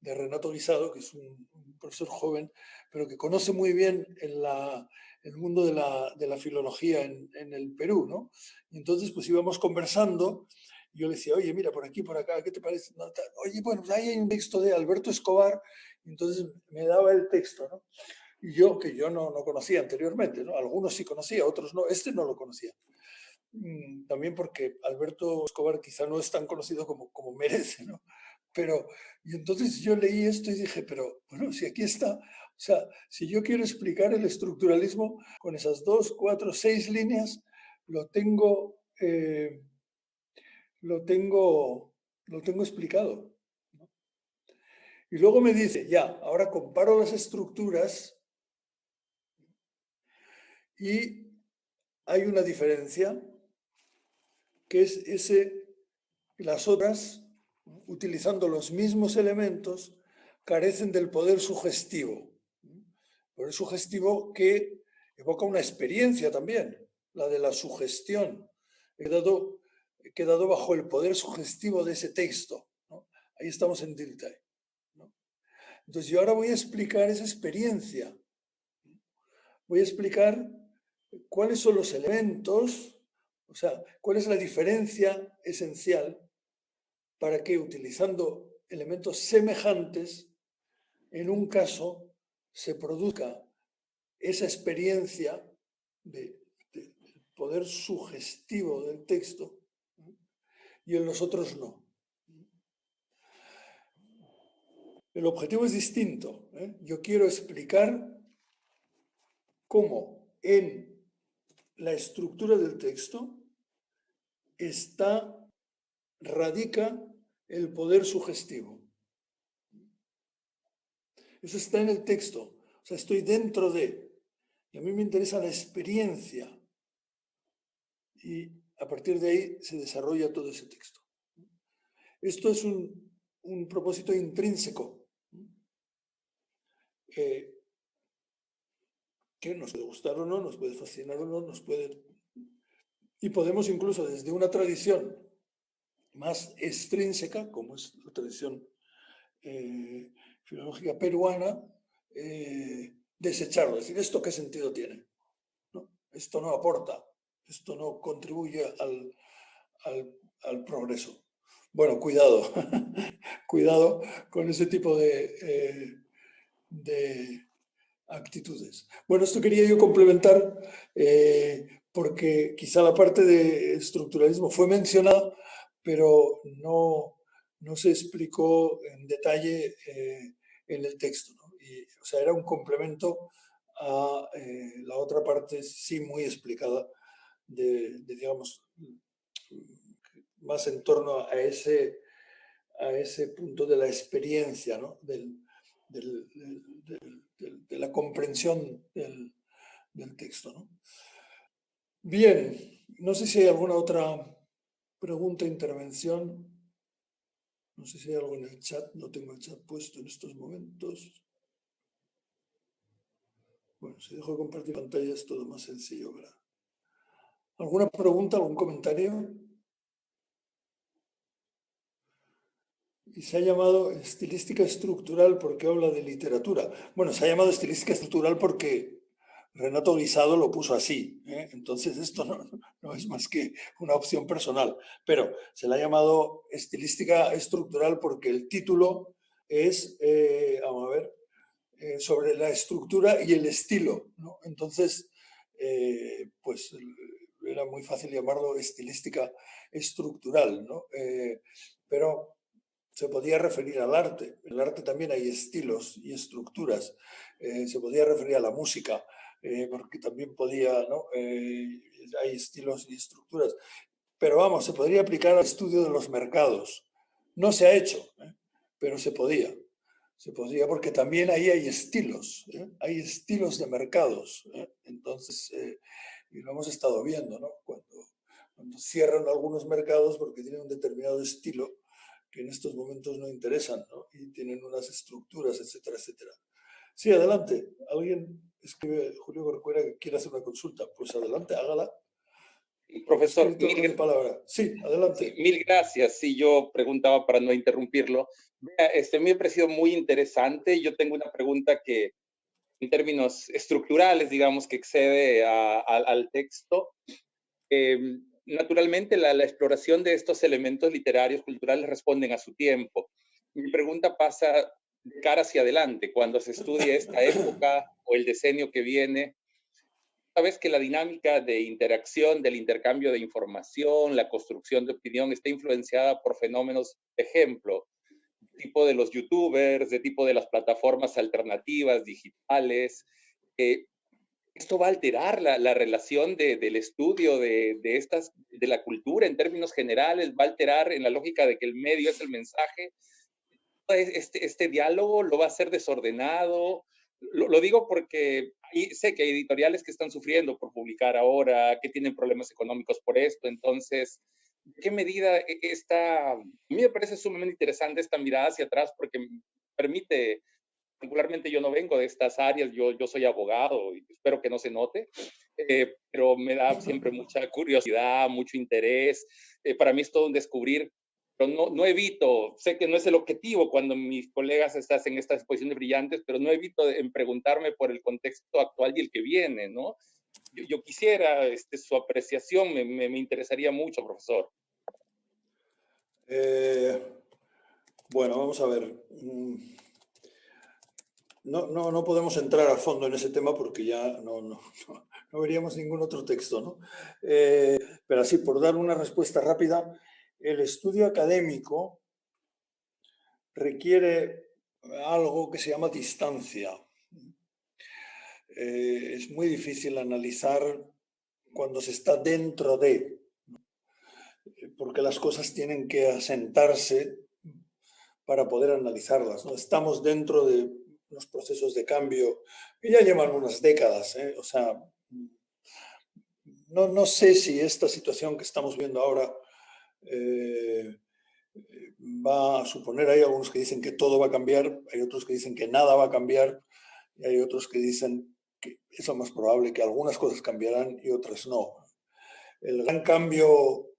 S2: Renato Guisado, que es un profesor joven, pero que conoce muy bien el mundo de la filología en el Perú, ¿no? Y entonces pues íbamos conversando, y yo le decía, oye, mira, por aquí, por acá, ¿qué te parece? No, oye, bueno, pues ahí hay un texto de Alberto Escobar, y entonces me daba el texto, ¿no? Y que yo no conocía anteriormente, ¿no? Algunos sí conocía, otros no, este no lo conocía. También porque Alberto Escobar quizá no es tan conocido como merece, ¿no? Pero, y entonces yo leí esto y dije, pero bueno, si aquí está, o sea, si yo quiero explicar el estructuralismo con esas 2, 4, 6 líneas, lo tengo explicado, ¿no? Y luego me dice, ya, ahora comparo las estructuras y hay una diferencia, que es las otras, utilizando los mismos elementos, carecen del poder sugestivo. Poder sugestivo que evoca una experiencia también, la de la sugestión. He quedado bajo el poder sugestivo de ese texto, ¿no? Ahí estamos en Dilthey, ¿no? Entonces yo ahora voy a explicar esa experiencia. Voy a explicar cuáles son los elementos, o sea, cuál es la diferencia esencial para que, utilizando elementos semejantes, en un caso se produzca esa experiencia del poder sugestivo del texto, y en los otros no. El objetivo es distinto, ¿eh? Yo quiero explicar cómo en la estructura del texto radica el poder sugestivo. Eso está en el texto, o sea, estoy dentro de, y a mí me interesa la experiencia, y a partir de ahí se desarrolla todo ese texto. Esto es un propósito intrínseco, que nos puede gustar o no, nos puede fascinar o no, nos puede... Y podemos incluso desde una tradición más extrínseca, como es la tradición filológica peruana, desecharlo, es decir, ¿esto qué sentido tiene? ¿No? Esto no aporta, esto no contribuye al progreso. Bueno, cuidado, cuidado con ese tipo de actitudes. Bueno, esto quería yo complementar porque quizá la parte de estructuralismo fue mencionada, pero no se explicó en detalle en el texto, ¿no? O sea, era un complemento a la otra parte sí muy explicada digamos, más en torno a ese punto de la experiencia, ¿no? de la comprensión del texto, ¿no? Bien, no sé si hay alguna otra pregunta, intervención. No sé si hay algo en el chat, no tengo el chat puesto en estos momentos. Bueno, si dejo de compartir pantalla es todo más sencillo, ¿verdad? ¿Alguna pregunta, algún comentario? Y se ha llamado estilística estructural porque habla de literatura. Bueno, se ha llamado estilística estructural porque Renato Guisado lo puso así, ¿eh? Entonces esto no es más que una opción personal, pero se le ha llamado estilística estructural porque el título es, vamos a ver, sobre la estructura y el estilo, ¿no? Entonces, pues era muy fácil llamarlo estilística estructural, ¿no? Pero se podía referir al arte. En el arte también hay estilos y estructuras. Se podía referir a la música, porque también podía, ¿no? Hay estilos y estructuras. Pero vamos, se podría aplicar al estudio de los mercados. No se ha hecho, pero se podía. Se podría, porque también ahí hay estilos de mercados. Entonces, y lo hemos estado viendo, ¿no? Cuando cierran algunos mercados porque tienen un determinado estilo, que en estos momentos no interesan, ¿no? Y tienen unas estructuras, etcétera, etcétera. Sí, adelante. ¿Alguien escribe, Julio Corcuera, que quiere hacer una consulta? Pues adelante, hágala.
S9: Profesor,
S2: de palabra. Sí, adelante.
S9: Sí, mil gracias. Sí, yo preguntaba para no interrumpirlo. Vea, me ha parecido muy interesante. Yo tengo una pregunta que, en términos estructurales, digamos, que excede al texto. Naturalmente, la exploración de estos elementos literarios, culturales, responden a su tiempo. Mi pregunta pasa de cara hacia adelante, cuando se estudia esta época o el decenio que viene. Sabes que la dinámica de interacción, del intercambio de información, la construcción de opinión está influenciada por fenómenos, ejemplo, tipo de los youtubers, de tipo de las plataformas alternativas, digitales. Esto va a alterar la relación del estudio de la cultura en términos generales, va a alterar en la lógica de que el medio es el mensaje. Este diálogo lo va a hacer desordenado. Lo digo porque sé que hay editoriales que están sufriendo por publicar ahora, que tienen problemas económicos por esto. Entonces, ¿de qué medida a mí me parece sumamente interesante esta mirada hacia atrás porque permite, particularmente yo no vengo de estas áreas, yo soy abogado y espero que no se note, pero me da siempre mucha curiosidad, mucho interés. Para mí es todo un descubrir, pero no evito, sé que no es el objetivo cuando mis colegas están en estas exposiciones brillantes, pero no evito en preguntarme por el contexto actual y el que viene, ¿no? Yo quisiera su apreciación, me interesaría mucho, profesor.
S2: Bueno, vamos a ver. No podemos entrar a fondo en ese tema porque ya no veríamos ningún otro texto, ¿no? Pero así, por dar una respuesta rápida, el estudio académico requiere algo que se llama distancia. Es muy difícil analizar cuando se está dentro de, porque las cosas tienen que asentarse para poder analizarlas, ¿no? Estamos dentro de unos procesos de cambio que ya llevan unas décadas, ¿eh? O sea, no sé si esta situación que estamos viendo ahora va a suponer, hay algunos que dicen que todo va a cambiar, hay otros que dicen que nada va a cambiar, y hay otros que dicen que es lo más probable que algunas cosas cambiarán y otras no. El gran cambio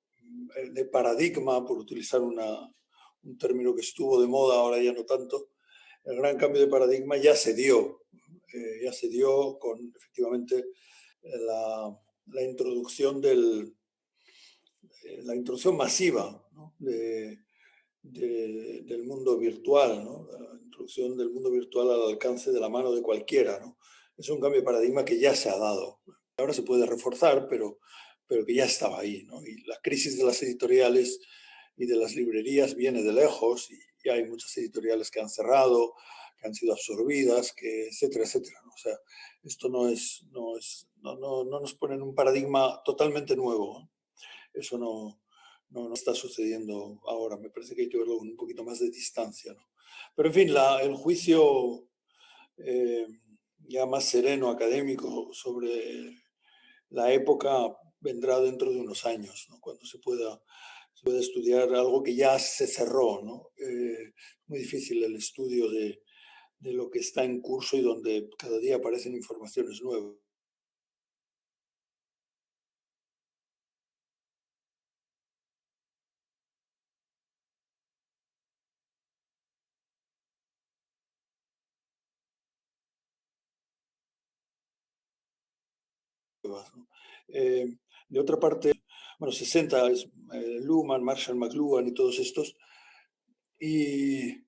S2: de paradigma, por utilizar un término que estuvo de moda, ahora ya no tanto, el gran cambio de paradigma ya se dio con efectivamente la introducción la introducción masiva, ¿no? del mundo virtual, ¿no? La introducción del mundo virtual al alcance de la mano de cualquiera, ¿no? Es un cambio de paradigma que ya se ha dado. Ahora se puede reforzar, pero que ya estaba ahí, ¿no? Y la crisis de las editoriales y de las librerías viene de lejos y hay muchas editoriales que han cerrado, que han sido absorbidas, que etcétera, etcétera, ¿no? O sea, esto no nos pone en un paradigma totalmente nuevo, ¿no? Eso no está sucediendo ahora. Me parece que hay que verlo con un poquito más de distancia, ¿no? Pero en fin, el juicio ya más sereno, académico, sobre la época vendrá dentro de unos años, ¿no? Cuando se pueda estudiar algo que ya se cerró, ¿no? Muy difícil el estudio de lo que está en curso y donde cada día aparecen informaciones nuevas. ¿No? De otra parte, bueno, 60 es Luhmann, Marshall McLuhan y todos estos, y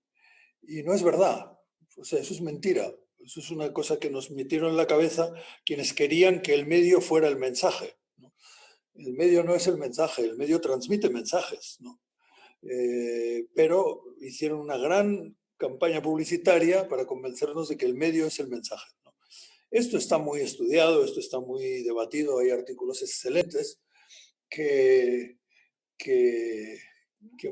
S2: no es verdad, o sea, eso es mentira, eso es una cosa que nos metieron en la cabeza quienes querían que el medio fuera el mensaje, ¿no? El medio no es el mensaje, el medio transmite mensajes, ¿no? Pero hicieron una gran campaña publicitaria para convencernos de que el medio es el mensaje, ¿no? Esto está muy estudiado, esto está muy debatido, hay artículos excelentes que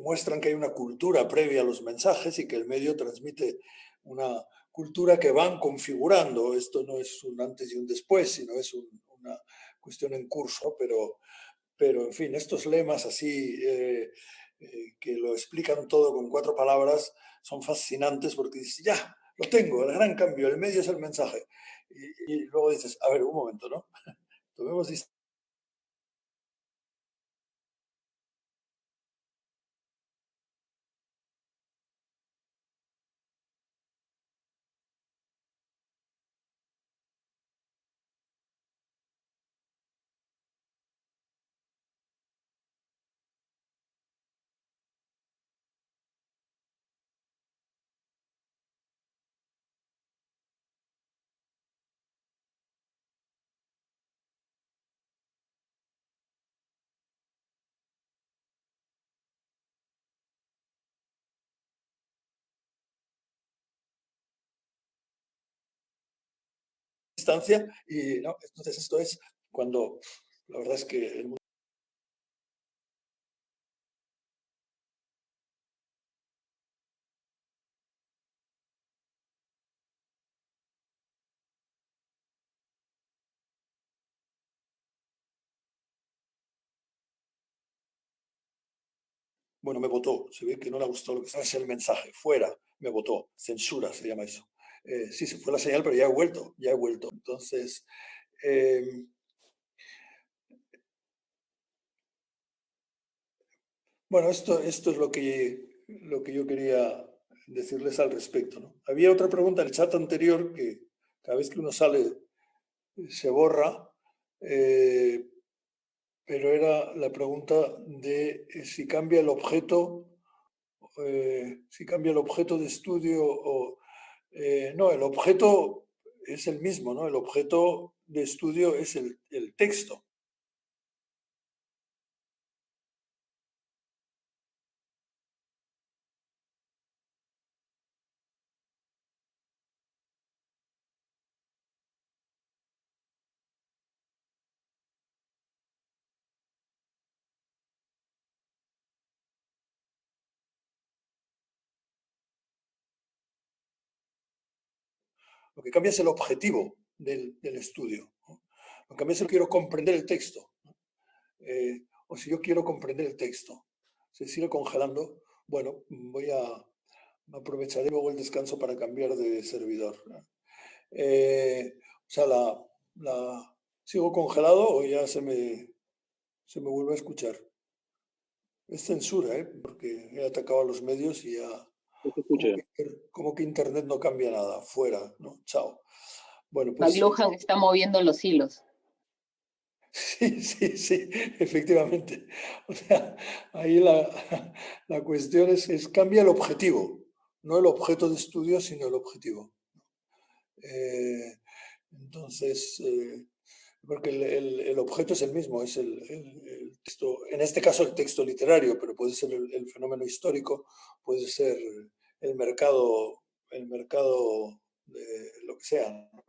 S2: muestran que hay una cultura previa a los mensajes y que el medio transmite una cultura que van configurando. Esto no es un antes y un después, sino es una cuestión en curso, pero en fin, estos lemas así que lo explican todo con 4 palabras son fascinantes porque dices, ya, lo tengo, el gran cambio, el medio es el mensaje. Y luego dices, a ver, un momento, ¿no? Tomemos distancia y no, entonces esto es cuando la verdad es que el mundo. Bueno, me votó, se ve que no le gustó lo que es el mensaje, fuera, me votó, censura se llama eso. Sí, se fue la señal, pero ya he vuelto. Entonces, bueno, esto es lo que yo quería decirles al respecto, ¿no? Había otra pregunta en el chat anterior que cada vez que uno sale se borra, pero era la pregunta de si cambia el objeto, de estudio o... no, el objeto es el mismo, ¿no? El objeto de estudio es el texto. Lo que cambia es el objetivo del estudio, ¿no? Lo que cambia es si quiero comprender el texto. O si yo quiero comprender el texto. Se sigue congelando. Bueno, aprovecharé luego el descanso para cambiar de servidor. O sea, ¿sigo congelado o ya se me vuelve a escuchar? Es censura, porque he atacado a los medios y ya... Como que Internet no cambia nada. Fuera, ¿no? Chao. Bueno, pues...
S10: McLuhan está moviendo los hilos.
S2: Sí, efectivamente. O sea, ahí la cuestión es cambia el objetivo, no el objeto de estudio, sino el objetivo. Entonces, porque el objeto es el mismo, es el texto, en este caso el texto literario, pero puede ser el fenómeno histórico, puede ser el mercado de lo que sea, ¿no?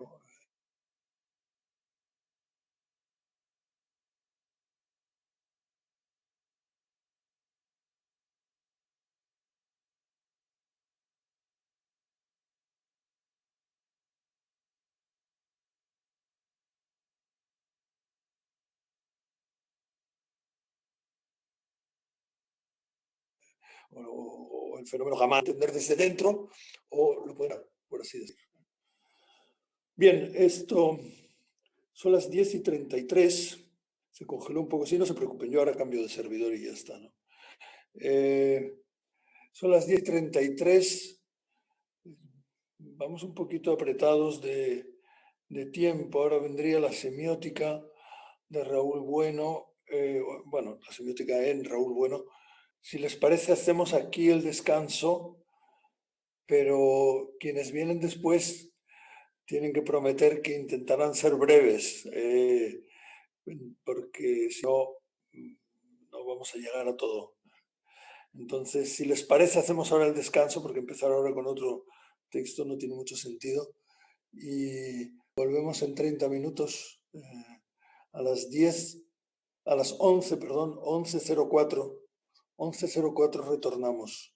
S2: O el fenómeno jamás entender desde dentro, o lo pueden, por así decirlo. Bien, esto son las 10:33. Se congeló un poco, sí, no se preocupen, yo ahora cambio de servidor y ya está, ¿no? Son las 10:33. Vamos un poquito apretados de tiempo. Ahora vendría la semiótica de Raúl Bueno. Bueno, la semiótica en Raúl Bueno. Si les parece, hacemos aquí el descanso, pero quienes vienen después tienen que prometer que intentarán ser breves, porque si no, no vamos a llegar a todo. Entonces, si les parece, hacemos ahora el descanso, porque empezar ahora con otro texto no tiene mucho sentido. Y volvemos en 30 minutos, a las 11:04. 11:04 retornamos.